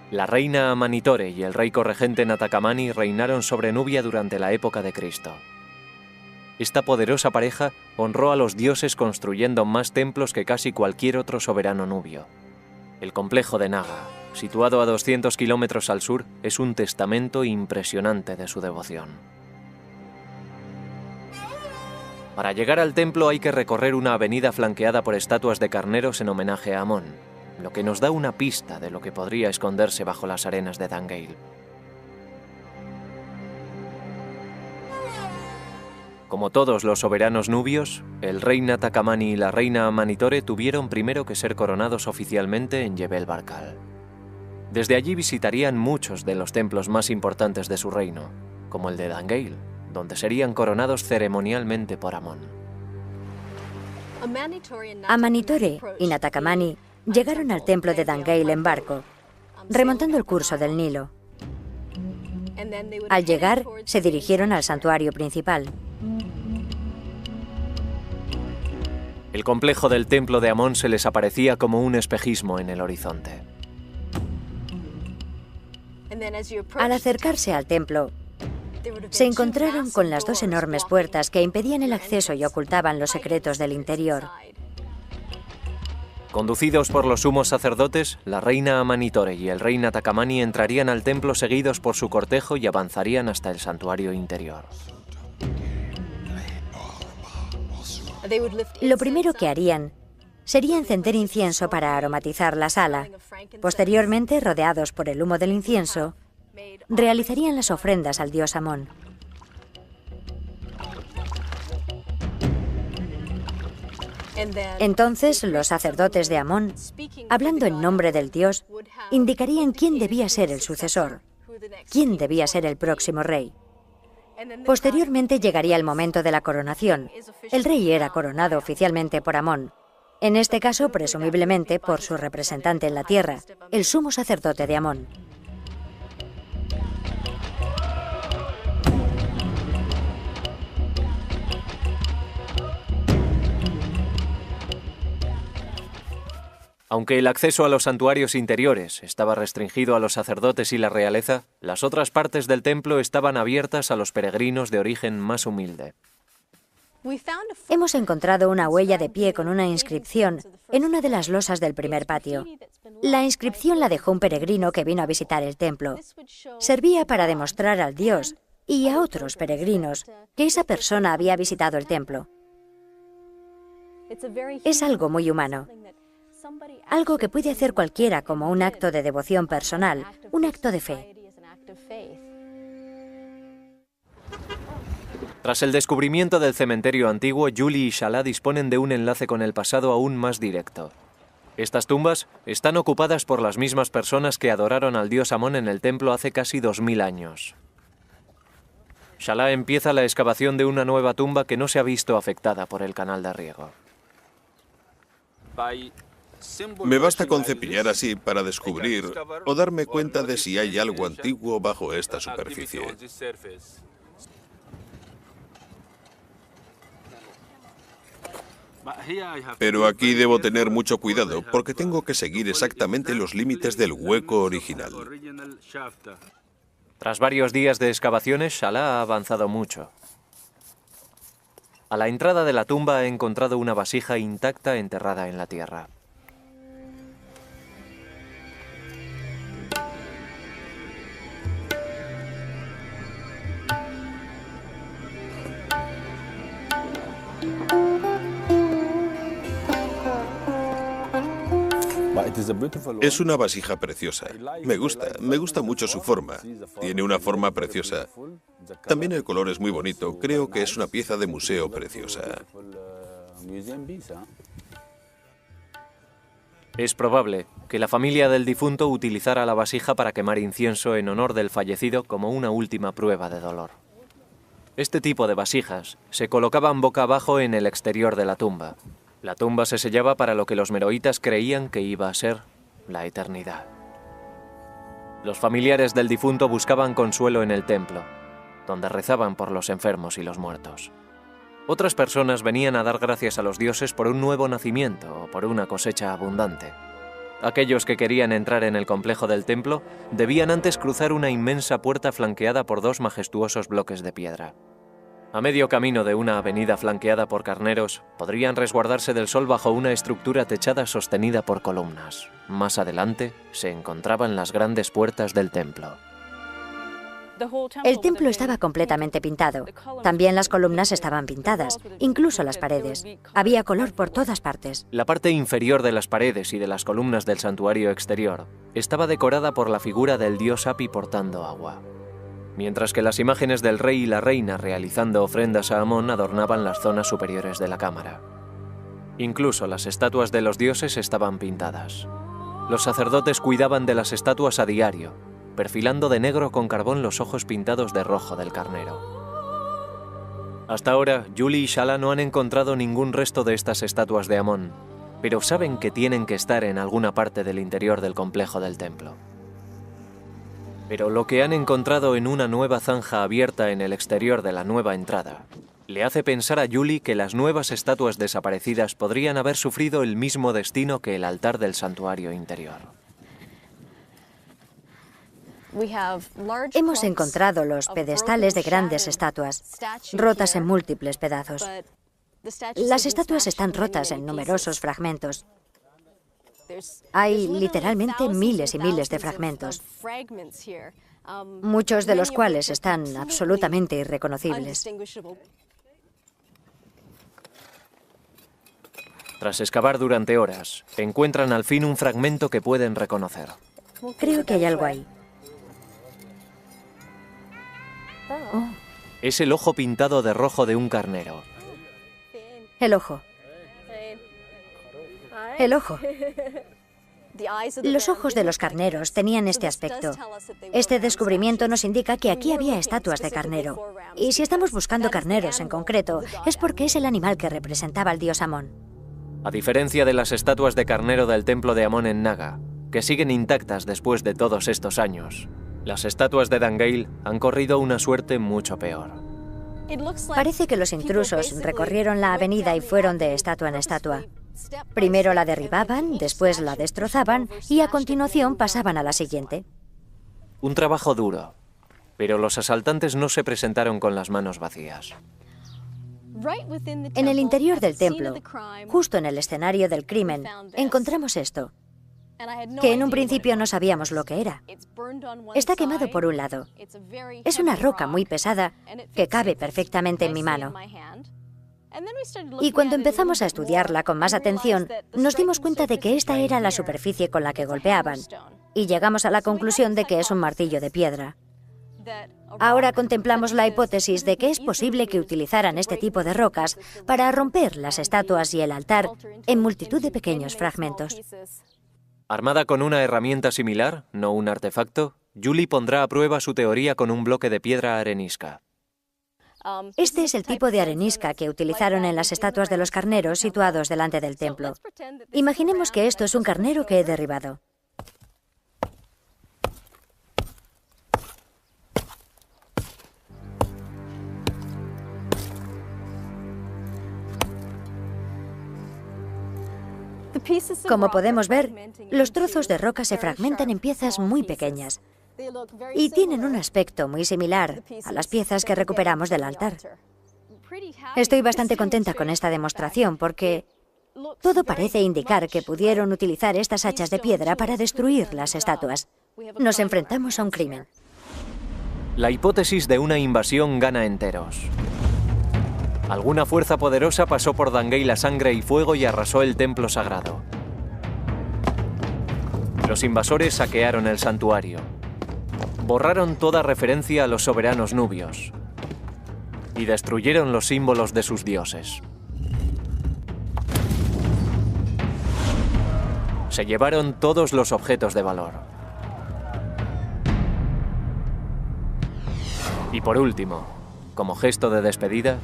La reina Amanitore y el rey corregente Natakamani reinaron sobre Nubia durante la época de Cristo. Esta poderosa pareja honró a los dioses construyendo más templos que casi cualquier otro soberano nubio. El complejo de Naga, situado a 200 kilómetros al sur, es un testamento impresionante de su devoción. Para llegar al templo hay que recorrer una avenida flanqueada por estatuas de carneros en homenaje a Amón, lo que nos da una pista de lo que podría esconderse bajo las arenas de Dangale. Como todos los soberanos nubios, el rey Natakamani y la reina Amanitore tuvieron primero que ser coronados oficialmente en Jebel Barkal. Desde allí visitarían muchos de los templos más importantes de su reino, como el de Dangale, donde serían coronados ceremonialmente por Amón. Amanitore y Natakamani llegaron al templo de Dangale en barco, remontando el curso del Nilo. Al llegar, se dirigieron al santuario principal. El complejo del templo de Amón se les aparecía como un espejismo en el horizonte. Al acercarse al templo, se encontraron con las dos enormes puertas que impedían el acceso y ocultaban los secretos del interior. Conducidos por los sumos sacerdotes, la reina Amanitore y el rey Natakamani entrarían al templo seguidos por su cortejo y avanzarían hasta el santuario interior. Lo primero que harían sería encender incienso para aromatizar la sala. Posteriormente, rodeados por el humo del incienso, realizarían las ofrendas al dios Amón. Entonces los sacerdotes de Amón, hablando en nombre del dios, indicarían quién debía ser el sucesor, quién debía ser el próximo rey. Posteriormente llegaría el momento de la coronación. El rey era coronado oficialmente por Amón, en este caso presumiblemente por su representante en la tierra, el sumo sacerdote de Amón. Aunque el acceso a los santuarios interiores estaba restringido a los sacerdotes y la realeza, las otras partes del templo estaban abiertas a los peregrinos de origen más humilde. Hemos encontrado una huella de pie con una inscripción en una de las losas del primer patio. La inscripción la dejó un peregrino que vino a visitar el templo. Servía para demostrar al dios y a otros peregrinos que esa persona había visitado el templo. Es algo muy humano. Algo que puede hacer cualquiera como un acto de devoción personal, un acto de fe. Tras el descubrimiento del cementerio antiguo, Julie y Salah disponen de un enlace con el pasado aún más directo. Estas tumbas están ocupadas por las mismas personas que adoraron al dios Amón en el templo hace casi 2000 años. Salah empieza la excavación de una nueva tumba que no se ha visto afectada por el canal de riego. Me basta con cepillar así para descubrir o darme cuenta de si hay algo antiguo bajo esta superficie. Pero aquí debo tener mucho cuidado porque tengo que seguir exactamente los límites del hueco original. Tras varios días de excavaciones, Salah ha avanzado mucho. A la entrada de la tumba ha encontrado una vasija intacta enterrada en la tierra. Es una vasija preciosa. Me gusta mucho su forma. Tiene una forma preciosa. También el color es muy bonito. Creo que es una pieza de museo preciosa. Es probable que la familia del difunto utilizara la vasija para quemar incienso en honor del fallecido como una última prueba de dolor. Este tipo de vasijas se colocaban boca abajo en el exterior de la tumba. La tumba se sellaba para lo que los meroitas creían que iba a ser la eternidad. Los familiares del difunto buscaban consuelo en el templo, donde rezaban por los enfermos y los muertos. Otras personas venían a dar gracias a los dioses por un nuevo nacimiento o por una cosecha abundante. Aquellos que querían entrar en el complejo del templo debían antes cruzar una inmensa puerta flanqueada por dos majestuosos bloques de piedra. A medio camino de una avenida flanqueada por carneros, podrían resguardarse del sol bajo una estructura techada sostenida por columnas. Más adelante se encontraban las grandes puertas del templo. El templo estaba completamente pintado. También las columnas estaban pintadas, incluso las paredes. Había color por todas partes. La parte inferior de las paredes y de las columnas del santuario exterior estaba decorada por la figura del dios Hapi portando agua, mientras que las imágenes del rey y la reina realizando ofrendas a Amón adornaban las zonas superiores de la cámara. Incluso las estatuas de los dioses estaban pintadas. Los sacerdotes cuidaban de las estatuas a diario, perfilando de negro con carbón los ojos pintados de rojo del carnero. Hasta ahora, Julie y Salah no han encontrado ningún resto de estas estatuas de Amón, pero saben que tienen que estar en alguna parte del interior del complejo del templo. Pero lo que han encontrado en una nueva zanja abierta en el exterior de la nueva entrada le hace pensar a Julie que las nuevas estatuas desaparecidas podrían haber sufrido el mismo destino que el altar del santuario interior. Hemos encontrado los pedestales de grandes estatuas, rotas en múltiples pedazos. Las estatuas están rotas en numerosos fragmentos. Hay literalmente miles y miles de fragmentos, muchos de los cuales están absolutamente irreconocibles. Tras excavar durante horas, encuentran al fin un fragmento que pueden reconocer. Creo que hay algo ahí. Oh. Es el ojo pintado de rojo de un carnero. El ojo. El ojo. Los ojos de los carneros tenían este aspecto. Este descubrimiento nos indica que aquí había estatuas de carnero. Y si estamos buscando carneros en concreto, es porque es el animal que representaba al dios Amón. A diferencia de las estatuas de carnero del templo de Amón en Naga, que siguen intactas después de todos estos años, las estatuas de Dangeil han corrido una suerte mucho peor. Parece que los intrusos recorrieron la avenida y fueron de estatua en estatua. Primero la derribaban, después la destrozaban y a continuación pasaban a la siguiente. Un trabajo duro, pero los asaltantes no se presentaron con las manos vacías. En el interior del templo, justo en el escenario del crimen, encontramos esto, que en un principio no sabíamos lo que era. Está quemado por un lado. Es una roca muy pesada que cabe perfectamente en mi mano. Y cuando empezamos a estudiarla con más atención, nos dimos cuenta de que esta era la superficie con la que golpeaban, y llegamos a la conclusión de que es un martillo de piedra. Ahora contemplamos la hipótesis de que es posible que utilizaran este tipo de rocas para romper las estatuas y el altar en multitud de pequeños fragmentos. Armada con una herramienta similar, no un artefacto, Julie pondrá a prueba su teoría con un bloque de piedra arenisca. Este es el tipo de arenisca que utilizaron en las estatuas de los carneros situados delante del templo. Imaginemos que esto es un carnero que he derribado. Como podemos ver, los trozos de roca se fragmentan en piezas muy pequeñas y tienen un aspecto muy similar a las piezas que recuperamos del altar. Estoy bastante contenta con esta demostración porque todo parece indicar que pudieron utilizar estas hachas de piedra para destruir las estatuas. Nos enfrentamos a un crimen. La hipótesis de una invasión gana enteros. Alguna fuerza poderosa pasó por Dangeil a sangre y fuego y arrasó el templo sagrado. Los invasores saquearon el santuario. Borraron toda referencia a los soberanos nubios. Y destruyeron los símbolos de sus dioses. Se llevaron todos los objetos de valor. Y por último, como gesto de despedida,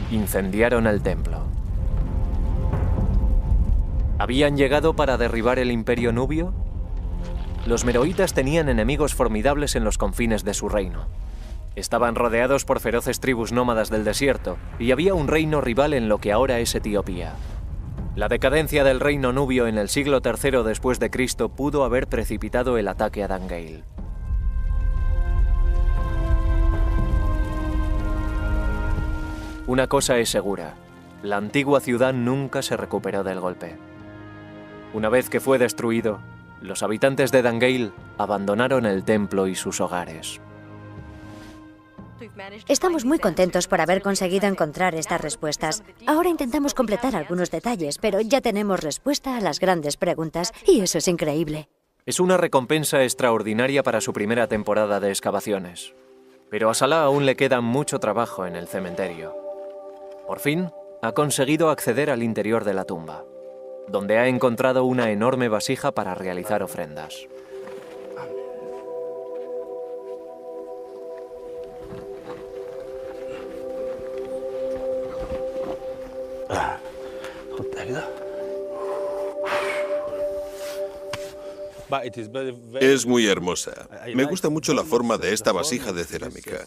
incendiaron el templo. ¿Habían llegado para derribar el imperio nubio? Los meroitas tenían enemigos formidables en los confines de su reino. Estaban rodeados por feroces tribus nómadas del desierto, y había un reino rival en lo que ahora es Etiopía. La decadencia del reino nubio en el siglo III después de Cristo pudo haber precipitado el ataque a Dangeil. Una cosa es segura, la antigua ciudad nunca se recuperó del golpe. Una vez que fue destruido, los habitantes de Dangeil abandonaron el templo y sus hogares. Estamos muy contentos por haber conseguido encontrar estas respuestas. Ahora intentamos completar algunos detalles, pero ya tenemos respuesta a las grandes preguntas, y eso es increíble. Es una recompensa extraordinaria para su primera temporada de excavaciones. Pero a Salah aún le queda mucho trabajo en el cementerio. Por fin, ha conseguido acceder al interior de la tumba, donde ha encontrado una enorme vasija para realizar ofrendas. Es muy hermosa. Me gusta mucho la forma de esta vasija de cerámica.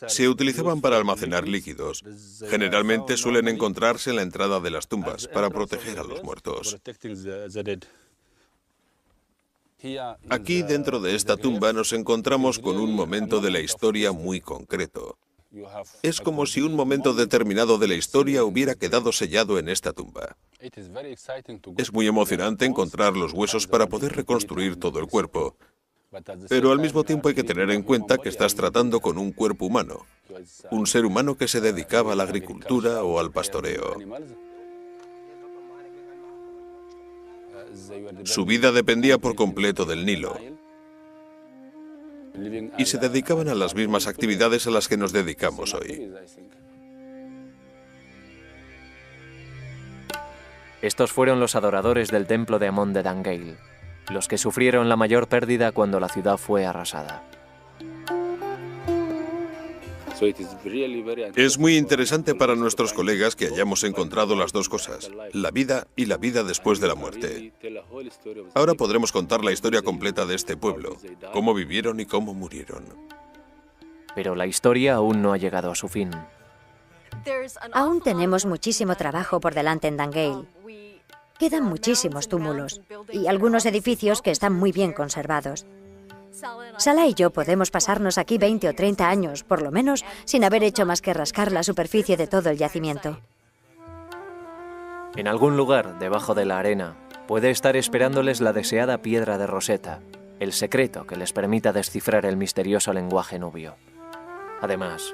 Se utilizaban para almacenar líquidos. Generalmente suelen encontrarse en la entrada de las tumbas para proteger a los muertos. Aquí, dentro de esta tumba, nos encontramos con un momento de la historia muy concreto. Es como si un momento determinado de la historia hubiera quedado sellado en esta tumba. Es muy emocionante encontrar los huesos para poder reconstruir todo el cuerpo. Pero al mismo tiempo hay que tener en cuenta que estás tratando con un cuerpo humano, un ser humano que se dedicaba a la agricultura o al pastoreo. Su vida dependía por completo del Nilo. y se dedicaban a las mismas actividades a las que nos dedicamos hoy. Estos fueron los adoradores del templo de Amón de Dangeil, los que sufrieron la mayor pérdida cuando la ciudad fue arrasada. Es muy interesante para nuestros colegas que hayamos encontrado las dos cosas, la vida y la vida después de la muerte. Ahora podremos contar la historia completa de este pueblo, cómo vivieron y cómo murieron. Pero la historia aún no ha llegado a su fin. Aún tenemos muchísimo trabajo por delante en Dangeil. Quedan muchísimos túmulos y algunos edificios que están muy bien conservados. Salah y yo podemos pasarnos aquí 20 o 30 años, por lo menos, sin haber hecho más que rascar la superficie de todo el yacimiento. En algún lugar, debajo de la arena, puede estar esperándoles la deseada piedra de Rosetta, el secreto que les permita descifrar el misterioso lenguaje nubio. Además,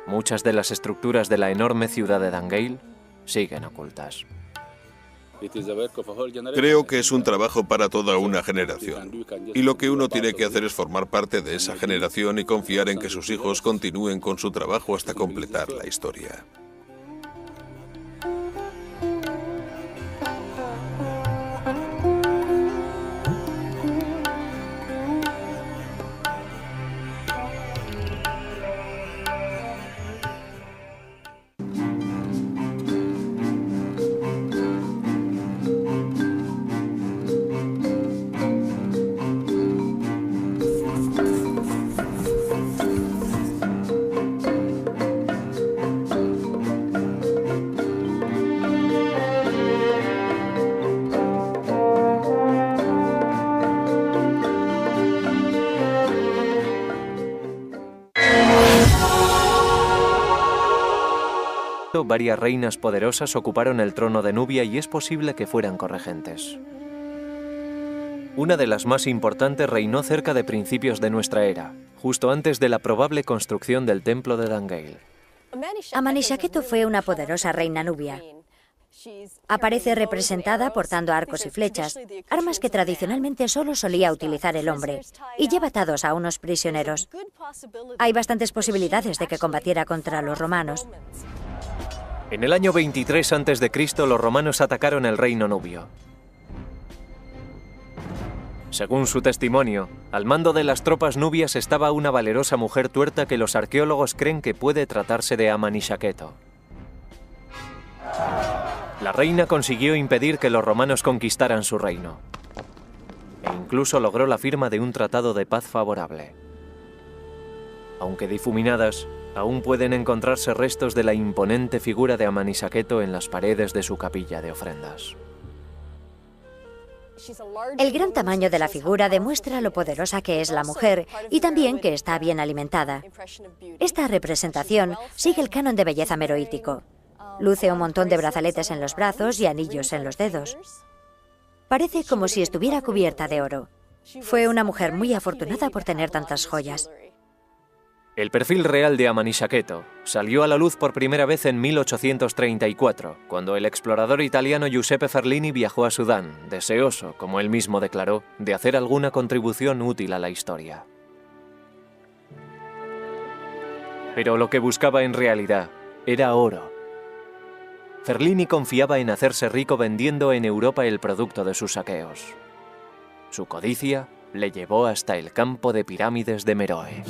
muchas de las estructuras de la enorme ciudad de Dangeil siguen ocultas. Creo que es un trabajo para toda una generación. Y lo que uno tiene que hacer es formar parte de esa generación y confiar en que sus hijos continúen con su trabajo hasta completar la historia. Varias reinas poderosas ocuparon el trono de Nubia y es posible que fueran corregentes. Una de las más importantes reinó cerca de principios de nuestra era, justo antes de la probable construcción del templo de Dangeil. Amenishaketo fue una poderosa reina nubia. Aparece representada portando arcos y flechas, armas que tradicionalmente solo solía utilizar el hombre, y lleva atados a unos prisioneros. Hay bastantes posibilidades de que combatiera contra los romanos. En el año 23 a.C., los romanos atacaron el reino nubio. Según su testimonio, al mando de las tropas nubias estaba una valerosa mujer tuerta que los arqueólogos creen que puede tratarse de Amenishaketo. La reina consiguió impedir que los romanos conquistaran su reino, e incluso logró la firma de un tratado de paz favorable. Aunque difuminadas, aún pueden encontrarse restos de la imponente figura de Amenishaketo en las paredes de su capilla de ofrendas. El gran tamaño de la figura demuestra lo poderosa que es la mujer y también que está bien alimentada. Esta representación sigue el canon de belleza meroítico. Luce un montón de brazaletes en los brazos y anillos en los dedos. Parece como si estuviera cubierta de oro. Fue una mujer muy afortunada por tener tantas joyas. El perfil real de Amenishaketo salió a la luz por primera vez en 1834, cuando el explorador italiano Giuseppe Ferlini viajó a Sudán, deseoso, como él mismo declaró, de hacer alguna contribución útil a la historia. Pero lo que buscaba en realidad era oro. Ferlini confiaba en hacerse rico vendiendo en Europa el producto de sus saqueos. Su codicia le llevó hasta el campo de pirámides de Meroe.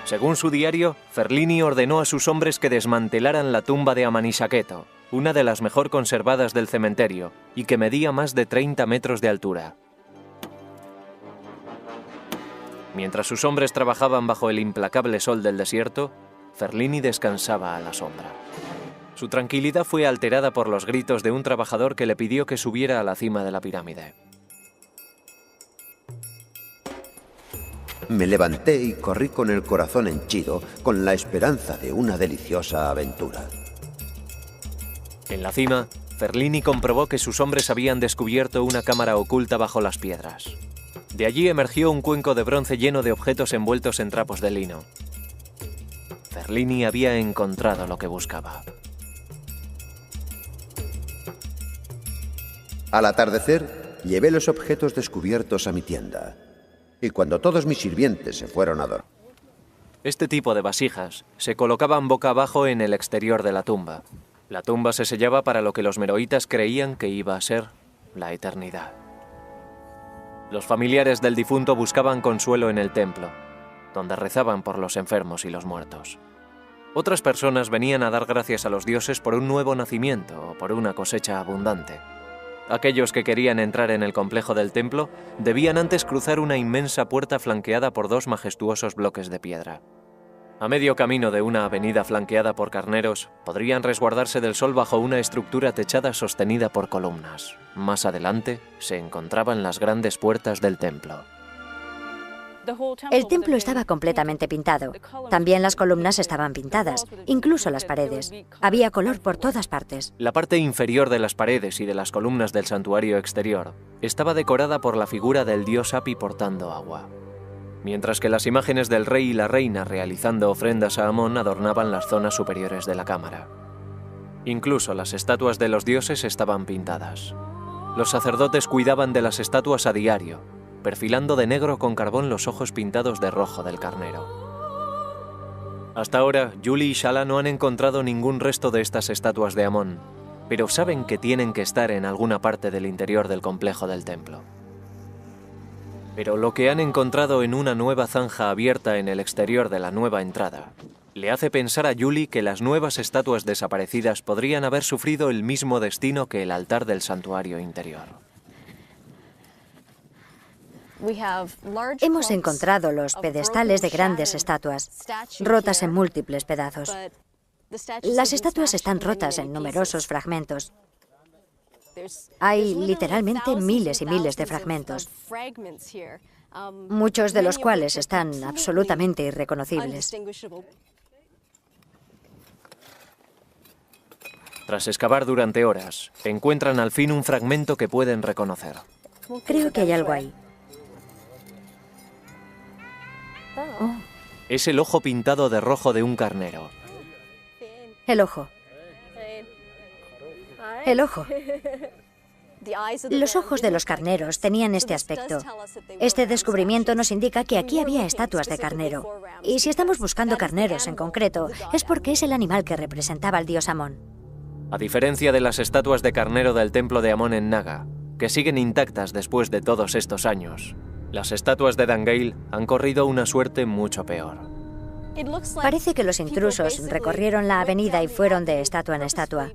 Según su diario, Ferlini ordenó a sus hombres que desmantelaran la tumba de Amenishaketo, una de las mejor conservadas del cementerio, y que medía más de 30 metros de altura. Mientras sus hombres trabajaban bajo el implacable sol del desierto, Ferlini descansaba a la sombra. Su tranquilidad fue alterada por los gritos de un trabajador que le pidió que subiera a la cima de la pirámide. Me levanté y corrí con el corazón henchido, con la esperanza de una deliciosa aventura. En la cima, Ferlini comprobó que sus hombres habían descubierto una cámara oculta bajo las piedras. De allí emergió un cuenco de bronce lleno de objetos envueltos en trapos de lino. Ferlini había encontrado lo que buscaba. Al atardecer, llevé los objetos descubiertos a mi tienda. Y cuando todos mis sirvientes se fueron a dormir. Este tipo de vasijas se colocaban boca abajo en el exterior de la tumba. La tumba se sellaba para lo que los meroitas creían que iba a ser la eternidad. Los familiares del difunto buscaban consuelo en el templo, donde rezaban por los enfermos y los muertos. Otras personas venían a dar gracias a los dioses por un nuevo nacimiento o por una cosecha abundante. Aquellos que querían entrar en el complejo del templo debían antes cruzar una inmensa puerta flanqueada por 2 majestuosos bloques de piedra. A medio camino de una avenida flanqueada por carneros, podrían resguardarse del sol bajo una estructura techada sostenida por columnas. Más adelante se encontraban las grandes puertas del templo. El templo estaba completamente pintado. También las columnas estaban pintadas, incluso las paredes. Había color por todas partes. La parte inferior de las paredes y de las columnas del santuario exterior estaba decorada por la figura del dios Hapi portando agua, mientras que las imágenes del rey y la reina realizando ofrendas a Amón adornaban las zonas superiores de la cámara. Incluso las estatuas de los dioses estaban pintadas. Los sacerdotes cuidaban de las estatuas a diario, perfilando de negro con carbón los ojos pintados de rojo del carnero. Hasta ahora, Julie y Shala no han encontrado ningún resto de estas estatuas de Amón, pero saben que tienen que estar en alguna parte del interior del complejo del templo. Pero lo que han encontrado en una nueva zanja abierta en el exterior de la nueva entrada le hace pensar a Julie que las nuevas estatuas desaparecidas podrían haber sufrido el mismo destino que el altar del santuario interior. Hemos encontrado los pedestales de grandes estatuas, rotas en múltiples pedazos. Las estatuas están rotas en numerosos fragmentos. Hay literalmente miles y miles de fragmentos, muchos de los cuales están absolutamente irreconocibles. Tras excavar durante horas, encuentran al fin un fragmento que pueden reconocer. Creo que hay algo ahí. Oh. Es el ojo pintado de rojo de un carnero. El ojo. El ojo. Los ojos de los carneros tenían este aspecto. Este descubrimiento nos indica que aquí había estatuas de carnero. Y si estamos buscando carneros en concreto, es porque es el animal que representaba al dios Amón. A diferencia de las estatuas de carnero del templo de Amón en Naga, que siguen intactas después de todos estos años, las estatuas de Dangail han corrido una suerte mucho peor. Parece que los intrusos recorrieron la avenida y fueron de estatua en estatua.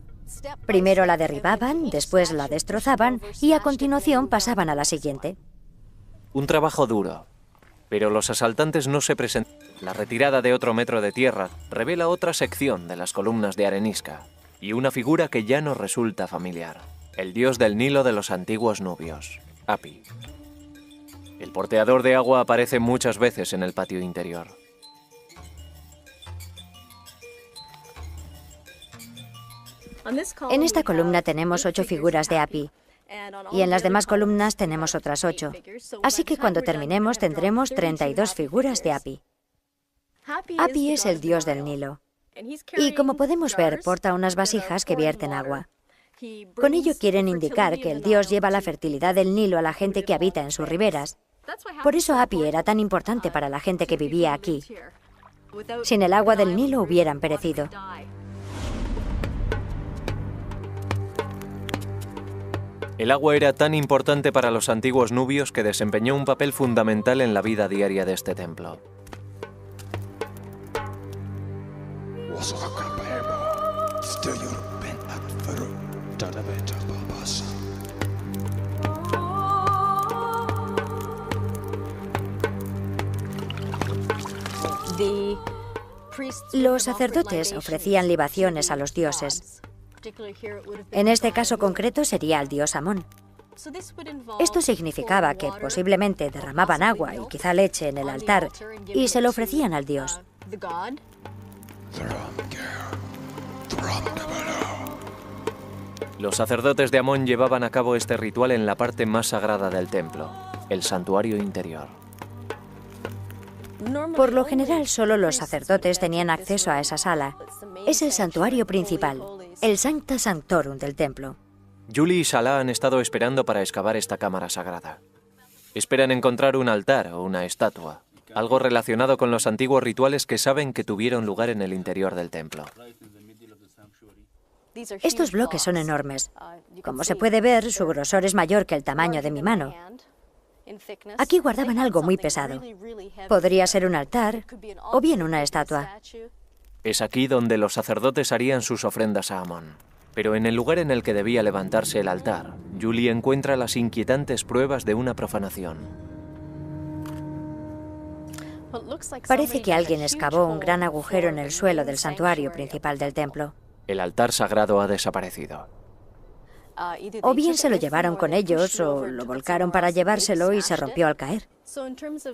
Primero la derribaban, después la destrozaban y a continuación pasaban a la siguiente. Un trabajo duro, pero los asaltantes no se presentan. La retirada de otro metro de tierra revela otra sección de las columnas de arenisca y una figura que ya nos resulta familiar: el dios del Nilo de los antiguos nubios, Hapi. El porteador de agua aparece muchas veces en el patio interior. En esta columna tenemos 8 figuras de Hapi, y en las demás columnas tenemos otras 8. Así que cuando terminemos tendremos 32 figuras de Hapi. Hapi es el dios del Nilo, y como podemos ver, porta unas vasijas que vierten agua. Con ello quieren indicar que el dios lleva la fertilidad del Nilo a la gente que habita en sus riberas. Por eso Hapi era tan importante para la gente que vivía aquí. Sin el agua del Nilo hubieran perecido. El agua era tan importante para los antiguos nubios que desempeñó un papel fundamental en la vida diaria de este templo. Los sacerdotes ofrecían libaciones a los dioses. En este caso concreto sería al dios Amón. Esto significaba que posiblemente derramaban agua y quizá leche en el altar y se lo ofrecían al dios. Los sacerdotes de Amón llevaban a cabo este ritual en la parte más sagrada del templo, el santuario interior. Por lo general, solo los sacerdotes tenían acceso a esa sala. Es el santuario principal, el Sancta Sanctorum del templo. Julie y Salah han estado esperando para excavar esta cámara sagrada. Esperan encontrar un altar o una estatua, algo relacionado con los antiguos rituales que saben que tuvieron lugar en el interior del templo. Estos bloques son enormes. Como se puede ver, su grosor es mayor que el tamaño de mi mano. Aquí guardaban algo muy pesado. Podría ser un altar o bien una estatua. Es aquí donde los sacerdotes harían sus ofrendas a Amón. Pero en el lugar en el que debía levantarse el altar, Julie encuentra las inquietantes pruebas de una profanación. Parece que alguien excavó un gran agujero en el suelo del santuario principal del templo. El altar sagrado ha desaparecido. O bien se lo llevaron con ellos o lo volcaron para llevárselo y se rompió al caer.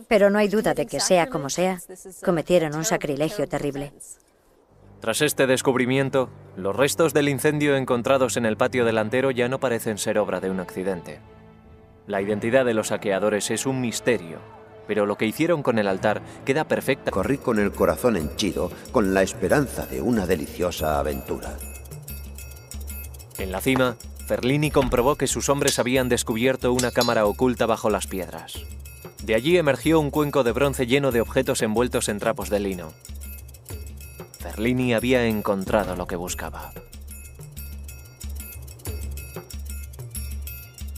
Pero no hay duda de que, sea como sea, cometieron un sacrilegio terrible. Tras este descubrimiento, los restos del incendio encontrados en el patio delantero ya no parecen ser obra de un accidente. La identidad de los saqueadores es un misterio, pero lo que hicieron con el altar queda perfecta. Corrí con el corazón henchido, con la esperanza de una deliciosa aventura. En la cima, Ferlini comprobó que sus hombres habían descubierto una cámara oculta bajo las piedras. De allí emergió un cuenco de bronce lleno de objetos envueltos en trapos de lino. Ferlini había encontrado lo que buscaba.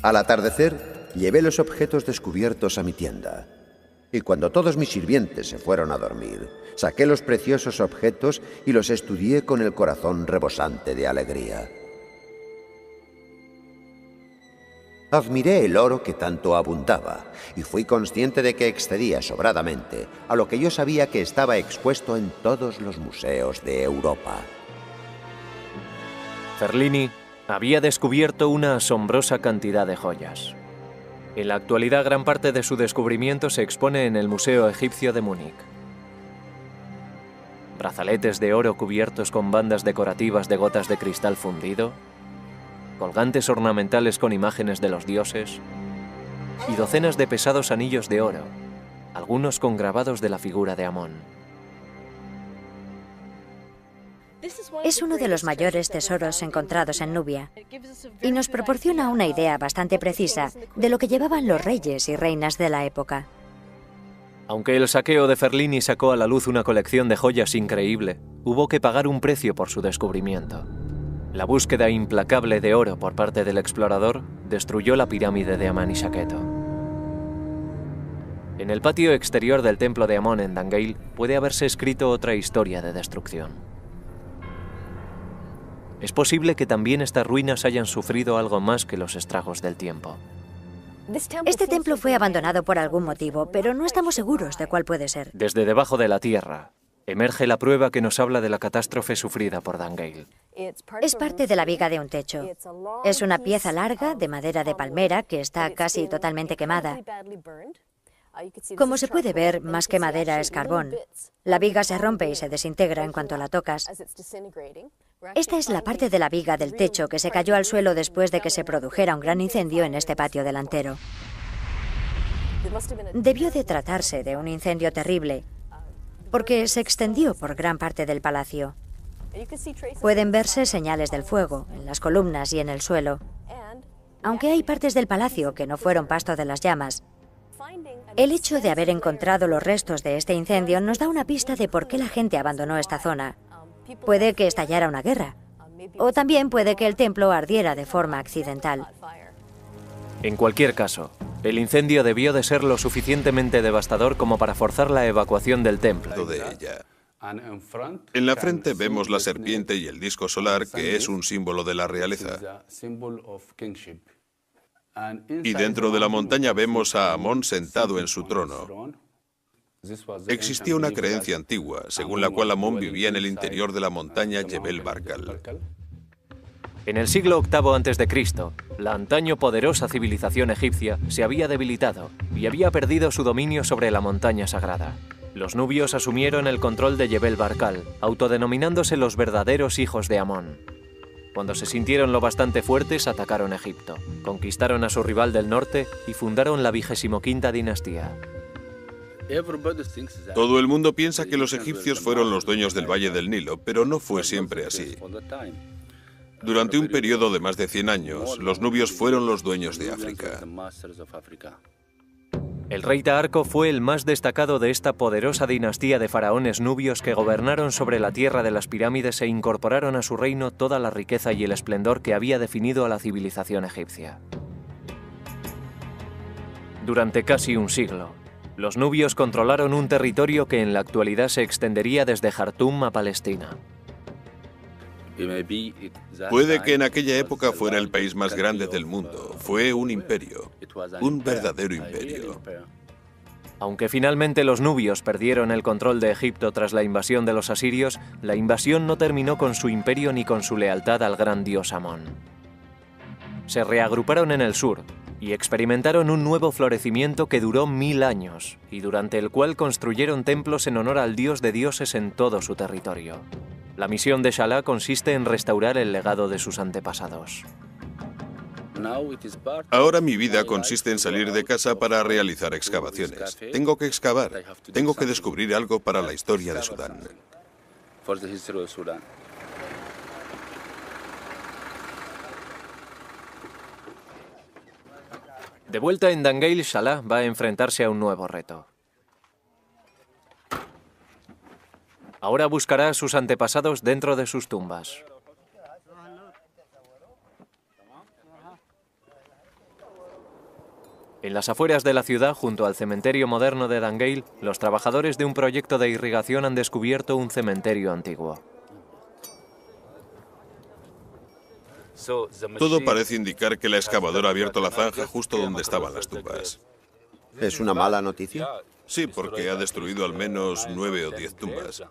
Al atardecer, llevé los objetos descubiertos a mi tienda. Y cuando todos mis sirvientes se fueron a dormir, saqué los preciosos objetos y los estudié con el corazón rebosante de alegría. Admiré el oro que tanto abundaba y fui consciente de que excedía sobradamente a lo que yo sabía que estaba expuesto en todos los museos de Europa. Ferlini había descubierto una asombrosa cantidad de joyas. En la actualidad, gran parte de su descubrimiento se expone en el Museo Egipcio de Múnich. Brazaletes de oro cubiertos con bandas decorativas de gotas de cristal fundido, colgantes ornamentales con imágenes de los dioses y docenas de pesados anillos de oro, algunos con grabados de la figura de Amón. Es uno de los mayores tesoros encontrados en Nubia y nos proporciona una idea bastante precisa de lo que llevaban los reyes y reinas de la época. Aunque el saqueo de Ferlini sacó a la luz una colección de joyas increíble, hubo que pagar un precio por su descubrimiento. La búsqueda implacable de oro por parte del explorador destruyó la pirámide de Amán-Isaqueto. En el patio exterior del templo de Amón en Dangeil puede haberse escrito otra historia de destrucción. Es posible que también estas ruinas hayan sufrido algo más que los estragos del tiempo. Este templo fue abandonado por algún motivo, pero no estamos seguros de cuál puede ser. Desde debajo de la tierra emerge la prueba que nos habla de la catástrofe sufrida por Dangeil. Es parte de la viga de un techo. Es una pieza larga de madera de palmera que está casi totalmente quemada. Como se puede ver, más que madera es carbón. La viga se rompe y se desintegra en cuanto la tocas. Esta es la parte de la viga del techo que se cayó al suelo después de que se produjera un gran incendio en este patio delantero. Debió de tratarse de un incendio terrible, porque se extendió por gran parte del palacio. Pueden verse señales del fuego en las columnas y en el suelo. Aunque hay partes del palacio que no fueron pasto de las llamas, el hecho de haber encontrado los restos de este incendio nos da una pista de por qué la gente abandonó esta zona. Puede que estallara una guerra, o también puede que el templo ardiera de forma accidental. En cualquier caso, el incendio debió de ser lo suficientemente devastador como para forzar la evacuación del templo. De ella. En la frente vemos la serpiente y el disco solar, que es un símbolo de la realeza. Y dentro de la montaña vemos a Amón sentado en su trono. Existía una creencia antigua, según la cual Amón vivía en el interior de la montaña Jebel Barkal. En el siglo VIII a.C., la antaño poderosa civilización egipcia se había debilitado y había perdido su dominio sobre la montaña sagrada. Los nubios asumieron el control de Jebel Barkal, autodenominándose los verdaderos hijos de Amón. Cuando se sintieron lo bastante fuertes, atacaron Egipto, conquistaron a su rival del norte y fundaron la 25ª dinastía. Todo el mundo piensa que los egipcios fueron los dueños del Valle del Nilo, pero no fue siempre así. Durante un periodo de más de 100 años, los nubios fueron los dueños de África. El rey Taharko fue el más destacado de esta poderosa dinastía de faraones nubios que gobernaron sobre la tierra de las pirámides e incorporaron a su reino toda la riqueza y el esplendor que había definido a la civilización egipcia. Durante casi un siglo, los nubios controlaron un territorio que en la actualidad se extendería desde Jartum a Palestina. Puede que en aquella época fuera el país más grande del mundo. Fue un imperio, un verdadero imperio. Aunque finalmente los nubios perdieron el control de Egipto tras la invasión de los asirios, la invasión no terminó con su imperio ni con su lealtad al gran dios Amón. Se reagruparon en el sur y experimentaron un nuevo florecimiento que duró 1000 años y durante el cual construyeron templos en honor al dios de dioses en todo su territorio. La misión de Salah consiste en restaurar el legado de sus antepasados. Ahora mi vida consiste en salir de casa para realizar excavaciones. Tengo que excavar, tengo que descubrir algo para la historia de Sudán. De vuelta en Dangeil, Salah va a enfrentarse a un nuevo reto. Ahora buscará a sus antepasados dentro de sus tumbas. En las afueras de la ciudad, junto al cementerio moderno de Dangeil, los trabajadores de un proyecto de irrigación han descubierto un cementerio antiguo. Todo parece indicar que la excavadora ha abierto la zanja justo donde estaban las tumbas. ¿Es una mala noticia? Sí, porque ha destruido al menos 9 o 10 tumbas.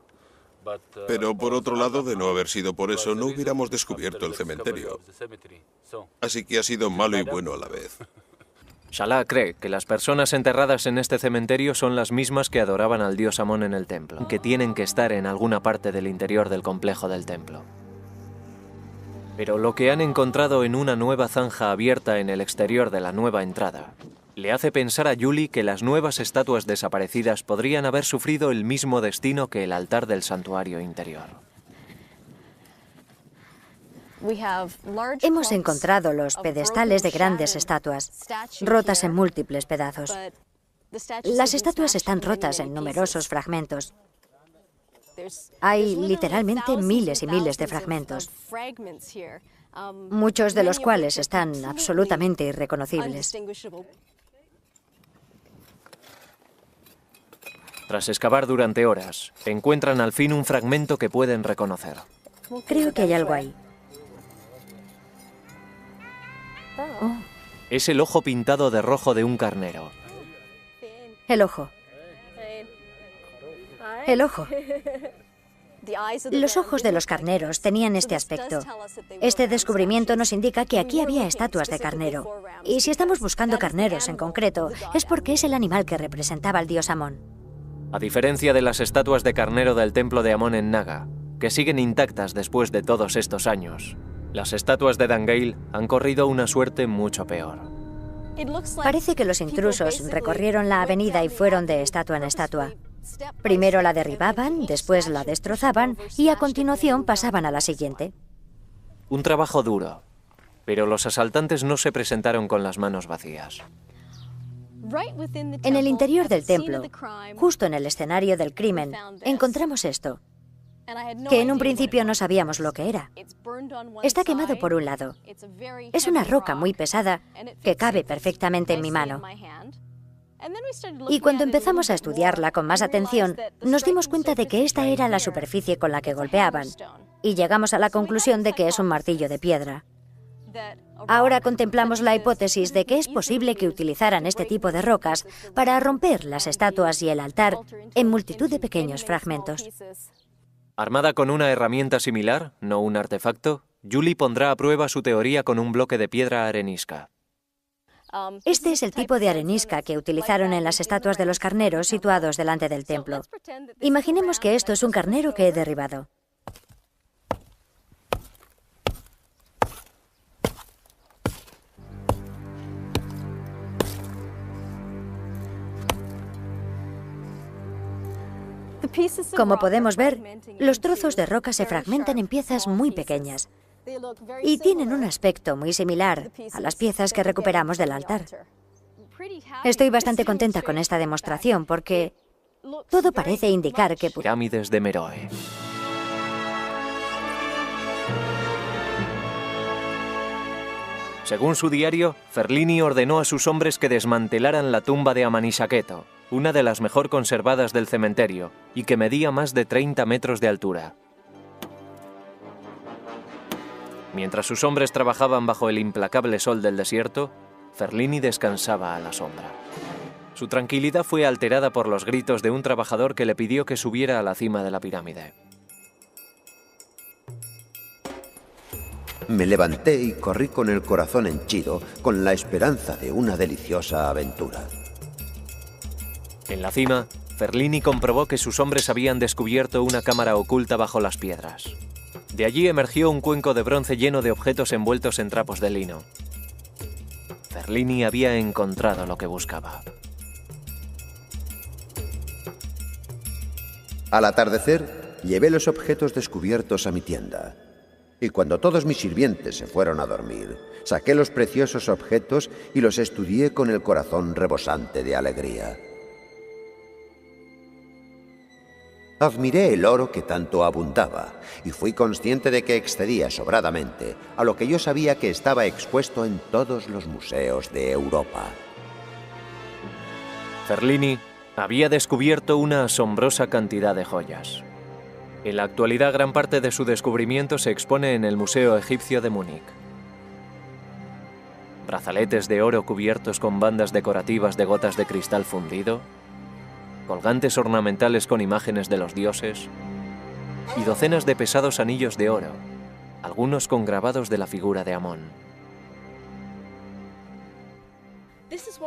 Pero por otro lado, de no haber sido por eso, no hubiéramos descubierto el cementerio. Así que ha sido malo y bueno a la vez. Salah cree que las personas enterradas en este cementerio son las mismas que adoraban al dios Amón en el templo, que tienen que estar en alguna parte del interior del complejo del templo. Pero lo que han encontrado en una nueva zanja abierta en el exterior de la nueva entrada le hace pensar a Julie que las nuevas estatuas desaparecidas podrían haber sufrido el mismo destino que el altar del santuario interior. Hemos encontrado los pedestales de grandes estatuas, rotas en múltiples pedazos. Las estatuas están rotas en numerosos fragmentos. Hay literalmente miles y miles de fragmentos, muchos de los cuales están absolutamente irreconocibles. Tras excavar durante horas, encuentran al fin un fragmento que pueden reconocer. Creo que hay algo ahí. Oh, Es el ojo pintado de rojo de un carnero. el ojo. El ojo. Los ojos de los carneros tenían este aspecto. Este descubrimiento nos indica que aquí había estatuas de carnero. Y si estamos buscando carneros en concreto, es porque es el animal que representaba al dios Amón. A diferencia de las estatuas de carnero del templo de Amón en Naga, que siguen intactas después de todos estos años, las estatuas de Dangeil han corrido una suerte mucho peor. Parece que los intrusos recorrieron la avenida y fueron de estatua en estatua. Primero la derribaban, después la destrozaban y a continuación pasaban a la siguiente. Un trabajo duro, pero los asaltantes no se presentaron con las manos vacías. En el interior del templo, justo en el escenario del crimen, encontramos esto, que en un principio no sabíamos lo que era. Está quemado por un lado. Es una roca muy pesada que cabe perfectamente en mi mano. Y cuando empezamos a estudiarla con más atención, nos dimos cuenta de que esta era la superficie con la que golpeaban, y llegamos a la conclusión de que es un martillo de piedra. Ahora contemplamos la hipótesis de que es posible que utilizaran este tipo de rocas para romper las estatuas y el altar en multitud de pequeños fragmentos. Armada con una herramienta similar, no un artefacto, Julie pondrá a prueba su teoría con un bloque de piedra arenisca. Este es el tipo de arenisca que utilizaron en las estatuas de los carneros situados delante del templo. Imaginemos que esto es un carnero que he derribado. Como podemos ver, los trozos de roca se fragmentan en piezas muy pequeñas. y tienen un aspecto muy similar a las piezas que recuperamos del altar. Estoy bastante contenta con esta demostración porque todo parece indicar que... Pirámides de Meroe. Según su diario, Ferlini ordenó a sus hombres que desmantelaran la tumba de Amanisaketo, una de las mejor conservadas del cementerio, y que medía más de 30 metros de altura. Mientras sus hombres trabajaban bajo el implacable sol del desierto, Ferlini descansaba a la sombra. Su tranquilidad fue alterada por los gritos de un trabajador que le pidió que subiera a la cima de la pirámide. Me levanté y corrí con el corazón henchido, con la esperanza de una deliciosa aventura. En la cima, Ferlini comprobó que sus hombres habían descubierto una cámara oculta bajo las piedras. De allí emergió un cuenco de bronce lleno de objetos envueltos en trapos de lino. Ferlini había encontrado lo que buscaba. Al atardecer, llevé los objetos descubiertos a mi tienda. Y cuando todos mis sirvientes se fueron a dormir, saqué los preciosos objetos y los estudié con el corazón rebosante de alegría. Admiré el oro que tanto abundaba y fui consciente de que excedía sobradamente a lo que yo sabía que estaba expuesto en todos los museos de Europa. Ferlini había descubierto una asombrosa cantidad de joyas. En la actualidad, gran parte de su descubrimiento se expone en el Museo Egipcio de Múnich. Brazaletes de oro cubiertos con bandas decorativas de gotas de cristal fundido, colgantes ornamentales con imágenes de los dioses y docenas de pesados anillos de oro, algunos con grabados de la figura de Amón.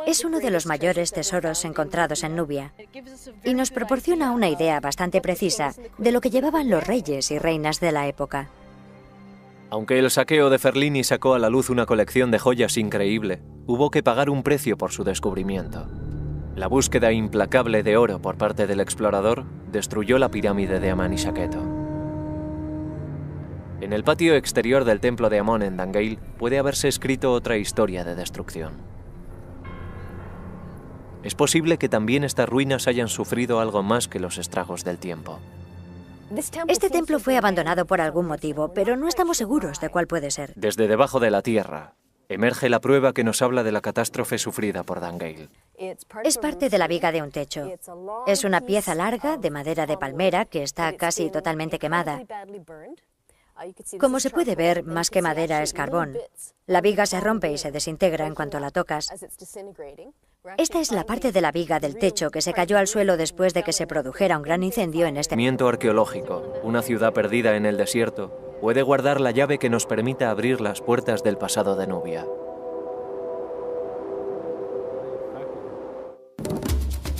Es uno de los mayores tesoros encontrados en Nubia y nos proporciona una idea bastante precisa de lo que llevaban los reyes y reinas de la época. Aunque el saqueo de Ferlini sacó a la luz una colección de joyas increíble, hubo que pagar un precio por su descubrimiento. La búsqueda implacable de oro por parte del explorador destruyó la pirámide de Amanisaketo. En el patio exterior del templo de Amón en Dangeil puede haberse escrito otra historia de destrucción. Es posible que también estas ruinas hayan sufrido algo más que los estragos del tiempo. Este templo fue abandonado por algún motivo, pero no estamos seguros de cuál puede ser. Desde debajo de la tierra, emerge la prueba que nos habla de la catástrofe sufrida por Dangeil. Es parte de la viga de un techo. Es una pieza larga de madera de palmera que está casi totalmente quemada. Como se puede ver, más que madera es carbón. La viga se rompe y se desintegra en cuanto la tocas. Esta es la parte de la viga del techo que se cayó al suelo después de que se produjera un gran incendio en este yacimiento arqueológico. Una ciudad perdida en el desierto puede guardar la llave que nos permita abrir las puertas del pasado de Nubia.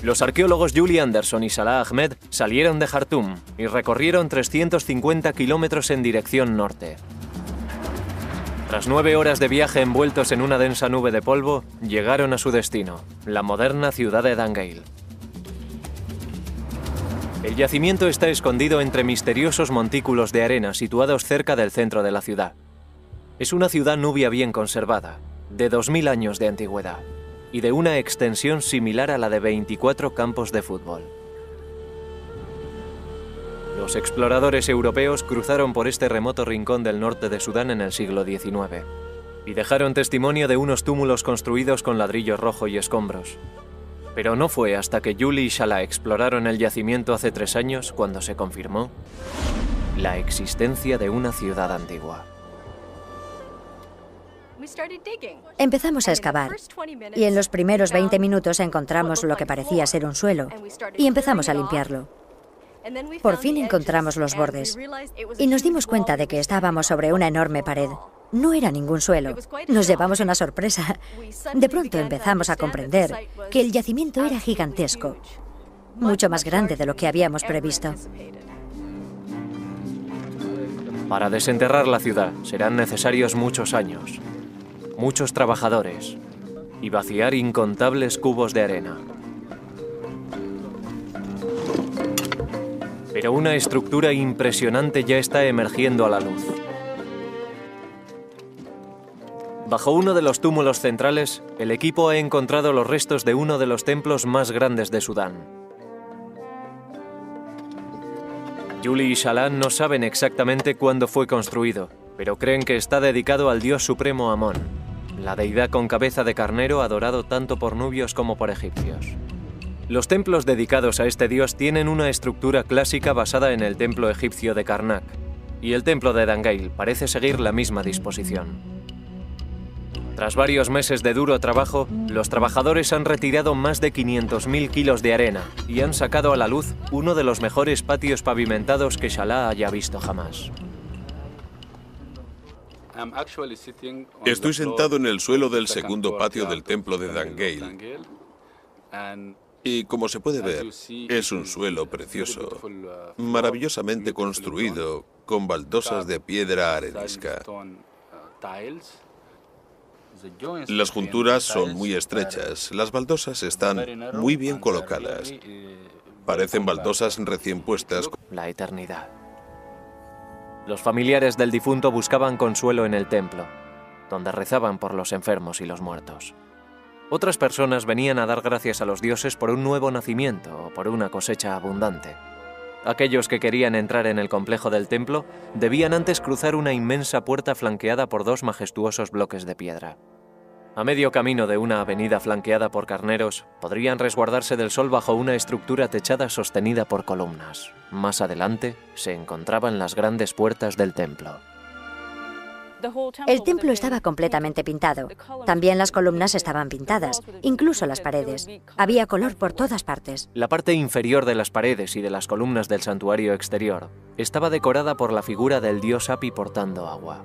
Los arqueólogos Julie Anderson y Salah Ahmed salieron de Jartum y recorrieron 350 kilómetros en dirección norte. Tras 9 horas de viaje envueltos en una densa nube de polvo, llegaron a su destino, la moderna ciudad de Dangeil. El yacimiento está escondido entre misteriosos montículos de arena situados cerca del centro de la ciudad. Es una ciudad nubia bien conservada, de 2000 años de antigüedad, y de una extensión similar a la de 24 campos de fútbol. Los exploradores europeos cruzaron por este remoto rincón del norte de Sudán en el siglo XIX y dejaron testimonio de unos túmulos construidos con ladrillo rojo y escombros. Pero no fue hasta que Julie y Salah exploraron el yacimiento hace 3 años cuando se confirmó la existencia de una ciudad antigua. Empezamos a excavar y en los primeros 20 minutos encontramos lo que parecía ser un suelo y empezamos a limpiarlo. Por fin encontramos los bordes y nos dimos cuenta de que estábamos sobre una enorme pared. No era ningún suelo. Nos llevamos una sorpresa. De pronto empezamos a comprender que el yacimiento era gigantesco, mucho más grande de lo que habíamos previsto. Para desenterrar la ciudad serán necesarios muchos años, muchos trabajadores y vaciar incontables cubos de arena. Pero una estructura impresionante ya está emergiendo a la luz. Bajo uno de los túmulos centrales, el equipo ha encontrado los restos de uno de los templos más grandes de Sudán. Julie y Shalan no saben exactamente cuándo fue construido, pero creen que está dedicado al dios supremo Amón, la deidad con cabeza de carnero adorado tanto por nubios como por egipcios. Los templos dedicados a este dios tienen una estructura clásica basada en el templo egipcio de Karnak, y el templo de Dangeil parece seguir la misma disposición. Tras varios meses de duro trabajo, los trabajadores han retirado más de 500.000 kilos de arena y han sacado a la luz uno de los mejores patios pavimentados que Salah haya visto jamás. Estoy sentado en el suelo del segundo patio del templo de Dangeil. Y como se puede ver, es un suelo precioso, maravillosamente construido, con baldosas de piedra arenisca. Las junturas son muy estrechas, las baldosas están muy bien colocadas. Parecen baldosas recién puestas. La eternidad. Los familiares del difunto buscaban consuelo en el templo, donde rezaban por los enfermos y los muertos. Otras personas venían a dar gracias a los dioses por un nuevo nacimiento o por una cosecha abundante. Aquellos que querían entrar en el complejo del templo debían antes cruzar una inmensa puerta flanqueada por dos majestuosos bloques de piedra. A medio camino de una avenida flanqueada por carneros, podrían resguardarse del sol bajo una estructura techada sostenida por columnas. Más adelante se encontraban las grandes puertas del templo. El templo estaba completamente pintado. También las columnas estaban pintadas, incluso las paredes. Había color por todas partes. La parte inferior de las paredes y de las columnas del santuario exterior estaba decorada por la figura del dios Hapi portando agua,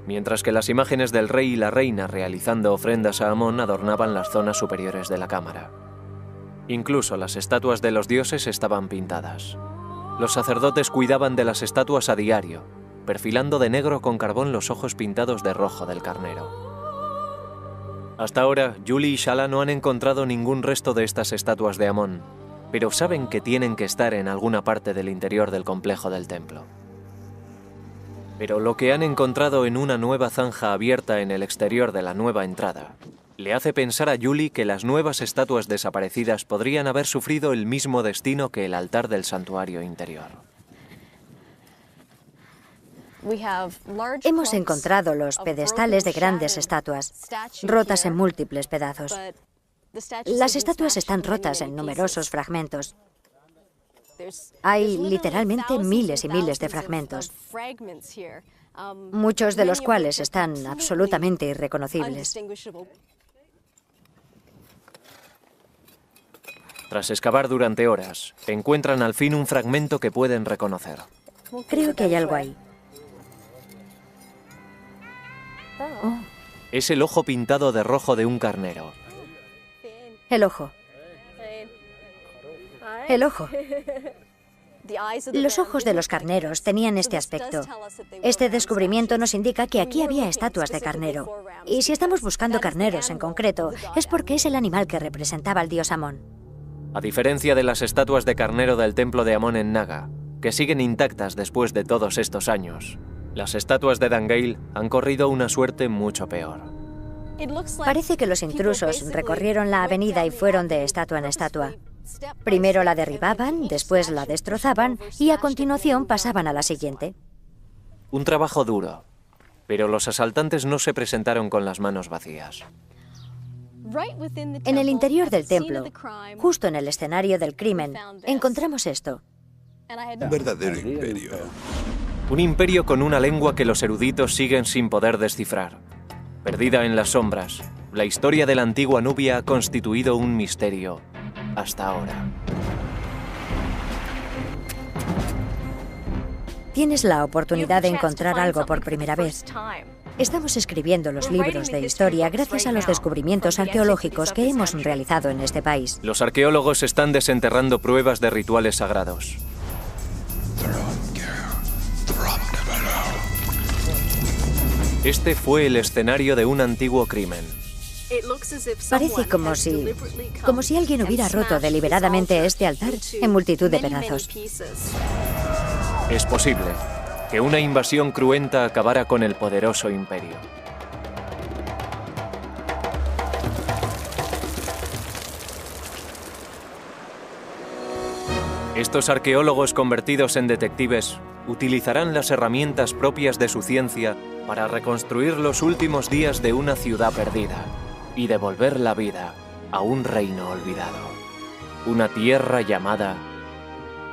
mientras que las imágenes del rey y la reina realizando ofrendas a Amón adornaban las zonas superiores de la cámara. Incluso las estatuas de los dioses estaban pintadas. Los sacerdotes cuidaban de las estatuas a diario, perfilando de negro con carbón los ojos pintados de rojo del carnero. Hasta ahora, Julie y Salah no han encontrado ningún resto de estas estatuas de Amón, pero saben que tienen que estar en alguna parte del interior del complejo del templo. Pero lo que han encontrado en una nueva zanja abierta en el exterior de la nueva entrada le hace pensar a Julie que las nuevas estatuas desaparecidas podrían haber sufrido el mismo destino que el altar del santuario interior. Hemos encontrado los pedestales de grandes estatuas, rotas en múltiples pedazos. Las estatuas están rotas en numerosos fragmentos. Hay literalmente miles y miles de fragmentos, muchos de los cuales están absolutamente irreconocibles. Tras excavar durante horas, encuentran al fin un fragmento que pueden reconocer. Creo que hay algo ahí. Oh. Es el ojo pintado de rojo de un carnero. El ojo. El ojo. Los ojos de los carneros tenían este aspecto. Este descubrimiento nos indica que aquí había estatuas de carnero. Y si estamos buscando carneros en concreto, es porque es el animal que representaba al dios Amón. A diferencia de las estatuas de carnero del templo de Amón en Naga, que siguen intactas después de todos estos años, las estatuas de Dangeil han corrido una suerte mucho peor. Parece que los intrusos recorrieron la avenida y fueron de estatua en estatua. Primero la derribaban, después la destrozaban y a continuación pasaban a la siguiente. Un trabajo duro, pero los asaltantes no se presentaron con las manos vacías. En el interior del templo, justo en el escenario del crimen, encontramos esto. Un verdadero imperio. Un imperio con una lengua que los eruditos siguen sin poder descifrar. Perdida en las sombras, la historia de la antigua Nubia ha constituido un misterio hasta ahora. Tienes la oportunidad de encontrar algo por primera vez. Estamos escribiendo los libros de historia gracias a los descubrimientos arqueológicos que hemos realizado en este país. Los arqueólogos están desenterrando pruebas de rituales sagrados. Este fue el escenario de un antiguo crimen. Parece como si alguien hubiera roto deliberadamente este altar en multitud de pedazos. Es posible que una invasión cruenta acabara con el poderoso imperio. Estos arqueólogos convertidos en detectives utilizarán las herramientas propias de su ciencia para reconstruir los últimos días de una ciudad perdida y devolver la vida a un reino olvidado. Una tierra llamada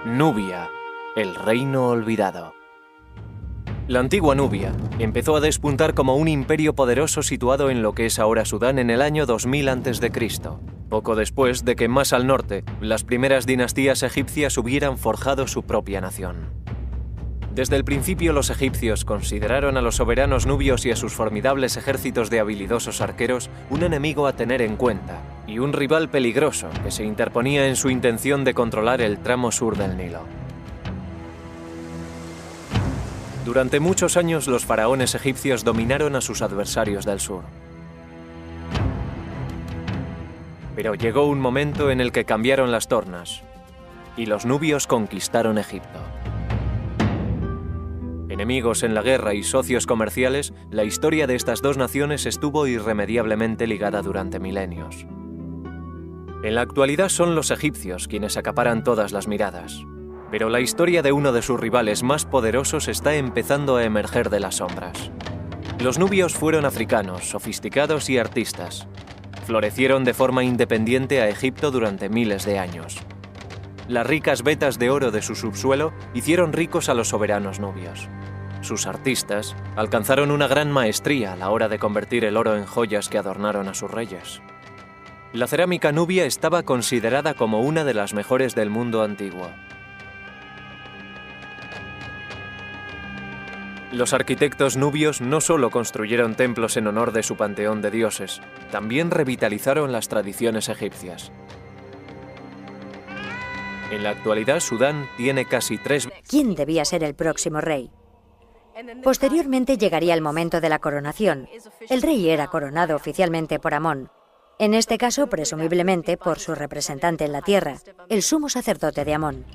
Nubia, el reino olvidado. La antigua Nubia empezó a despuntar como un imperio poderoso situado en lo que es ahora Sudán en el año 2000 a.C., poco después de que más al norte las primeras dinastías egipcias hubieran forjado su propia nación. Desde el principio los egipcios consideraron a los soberanos nubios y a sus formidables ejércitos de habilidosos arqueros un enemigo a tener en cuenta y un rival peligroso que se interponía en su intención de controlar el tramo sur del Nilo. Durante muchos años los faraones egipcios dominaron a sus adversarios del sur. Pero llegó un momento en el que cambiaron las tornas y los nubios conquistaron Egipto. Enemigos en la guerra y socios comerciales, la historia de estas dos naciones estuvo irremediablemente ligada durante milenios. En la actualidad son los egipcios quienes acaparan todas las miradas, pero la historia de uno de sus rivales más poderosos está empezando a emerger de las sombras. Los nubios fueron africanos, sofisticados y artistas. Florecieron de forma independiente a Egipto durante miles de años. Las ricas vetas de oro de su subsuelo hicieron ricos a los soberanos nubios. Sus artistas alcanzaron una gran maestría a la hora de convertir el oro en joyas que adornaron a sus reyes. La cerámica nubia estaba considerada como una de las mejores del mundo antiguo. Los arquitectos nubios no solo construyeron templos en honor de su panteón de dioses, también revitalizaron las tradiciones egipcias. En la actualidad, Sudán tiene casi 3... ¿Quién debía ser el próximo rey? Posteriormente llegaría el momento de la coronación. El rey era coronado oficialmente por Amón. En este caso, presumiblemente, por su representante en la tierra, el sumo sacerdote de Amón.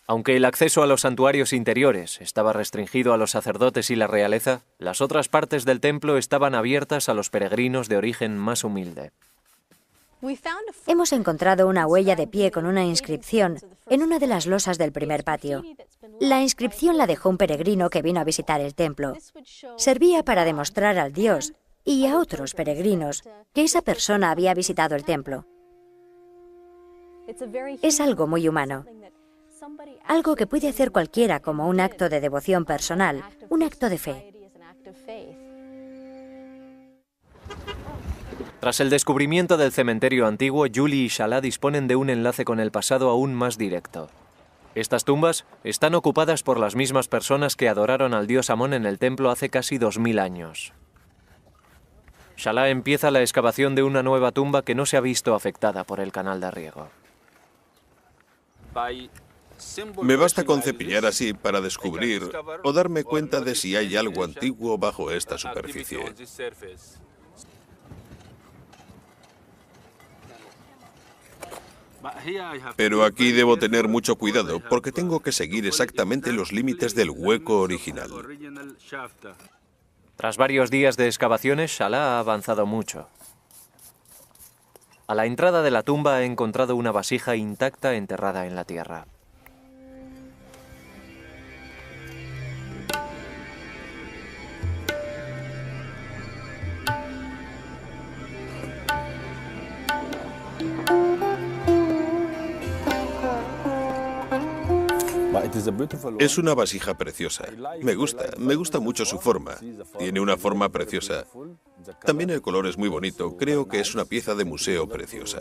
Aunque el acceso a los santuarios interiores estaba restringido a los sacerdotes y la realeza, las otras partes del templo estaban abiertas a los peregrinos de origen más humilde. Hemos encontrado una huella de pie con una inscripción en una de las losas del primer patio. La inscripción la dejó un peregrino que vino a visitar el templo. Servía para demostrar al dios y a otros peregrinos que esa persona había visitado el templo. Es algo muy humano. Algo que puede hacer cualquiera como un acto de devoción personal, un acto de fe. Tras el descubrimiento del cementerio antiguo, Julie y Salah disponen de un enlace con el pasado aún más directo. Estas tumbas están ocupadas por las mismas personas que adoraron al dios Amón en el templo hace casi 2000 años. Salah empieza la excavación de una nueva tumba que no se ha visto afectada por el canal de riego. Me basta con cepillar así para descubrir o darme cuenta de si hay algo antiguo bajo esta superficie. Pero aquí debo tener mucho cuidado porque tengo que seguir exactamente los límites del hueco original. Tras varios días de excavaciones, Salah ha avanzado mucho. A la entrada de la tumba ha encontrado una vasija intacta enterrada en la tierra. Es una vasija preciosa. Me gusta mucho su forma. Tiene una forma preciosa. También el color es muy bonito. Creo que es una pieza de museo preciosa.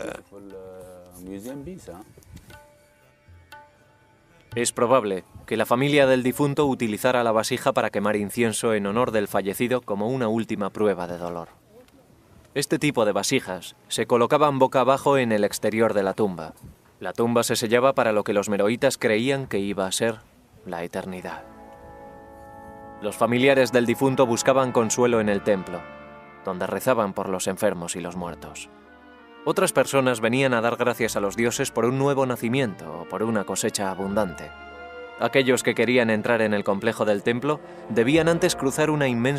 Es probable que la familia del difunto utilizara la vasija para quemar incienso en honor del fallecido como una última prueba de dolor. Este tipo de vasijas se colocaban boca abajo en el exterior de la tumba. La tumba se sellaba para lo que los meroitas creían que iba a ser la eternidad. Los familiares del difunto buscaban consuelo en el templo, donde rezaban por los enfermos y los muertos. Otras personas venían a dar gracias a los dioses por un nuevo nacimiento o por una cosecha abundante. Aquellos que querían entrar en el complejo del templo debían antes cruzar una inmensa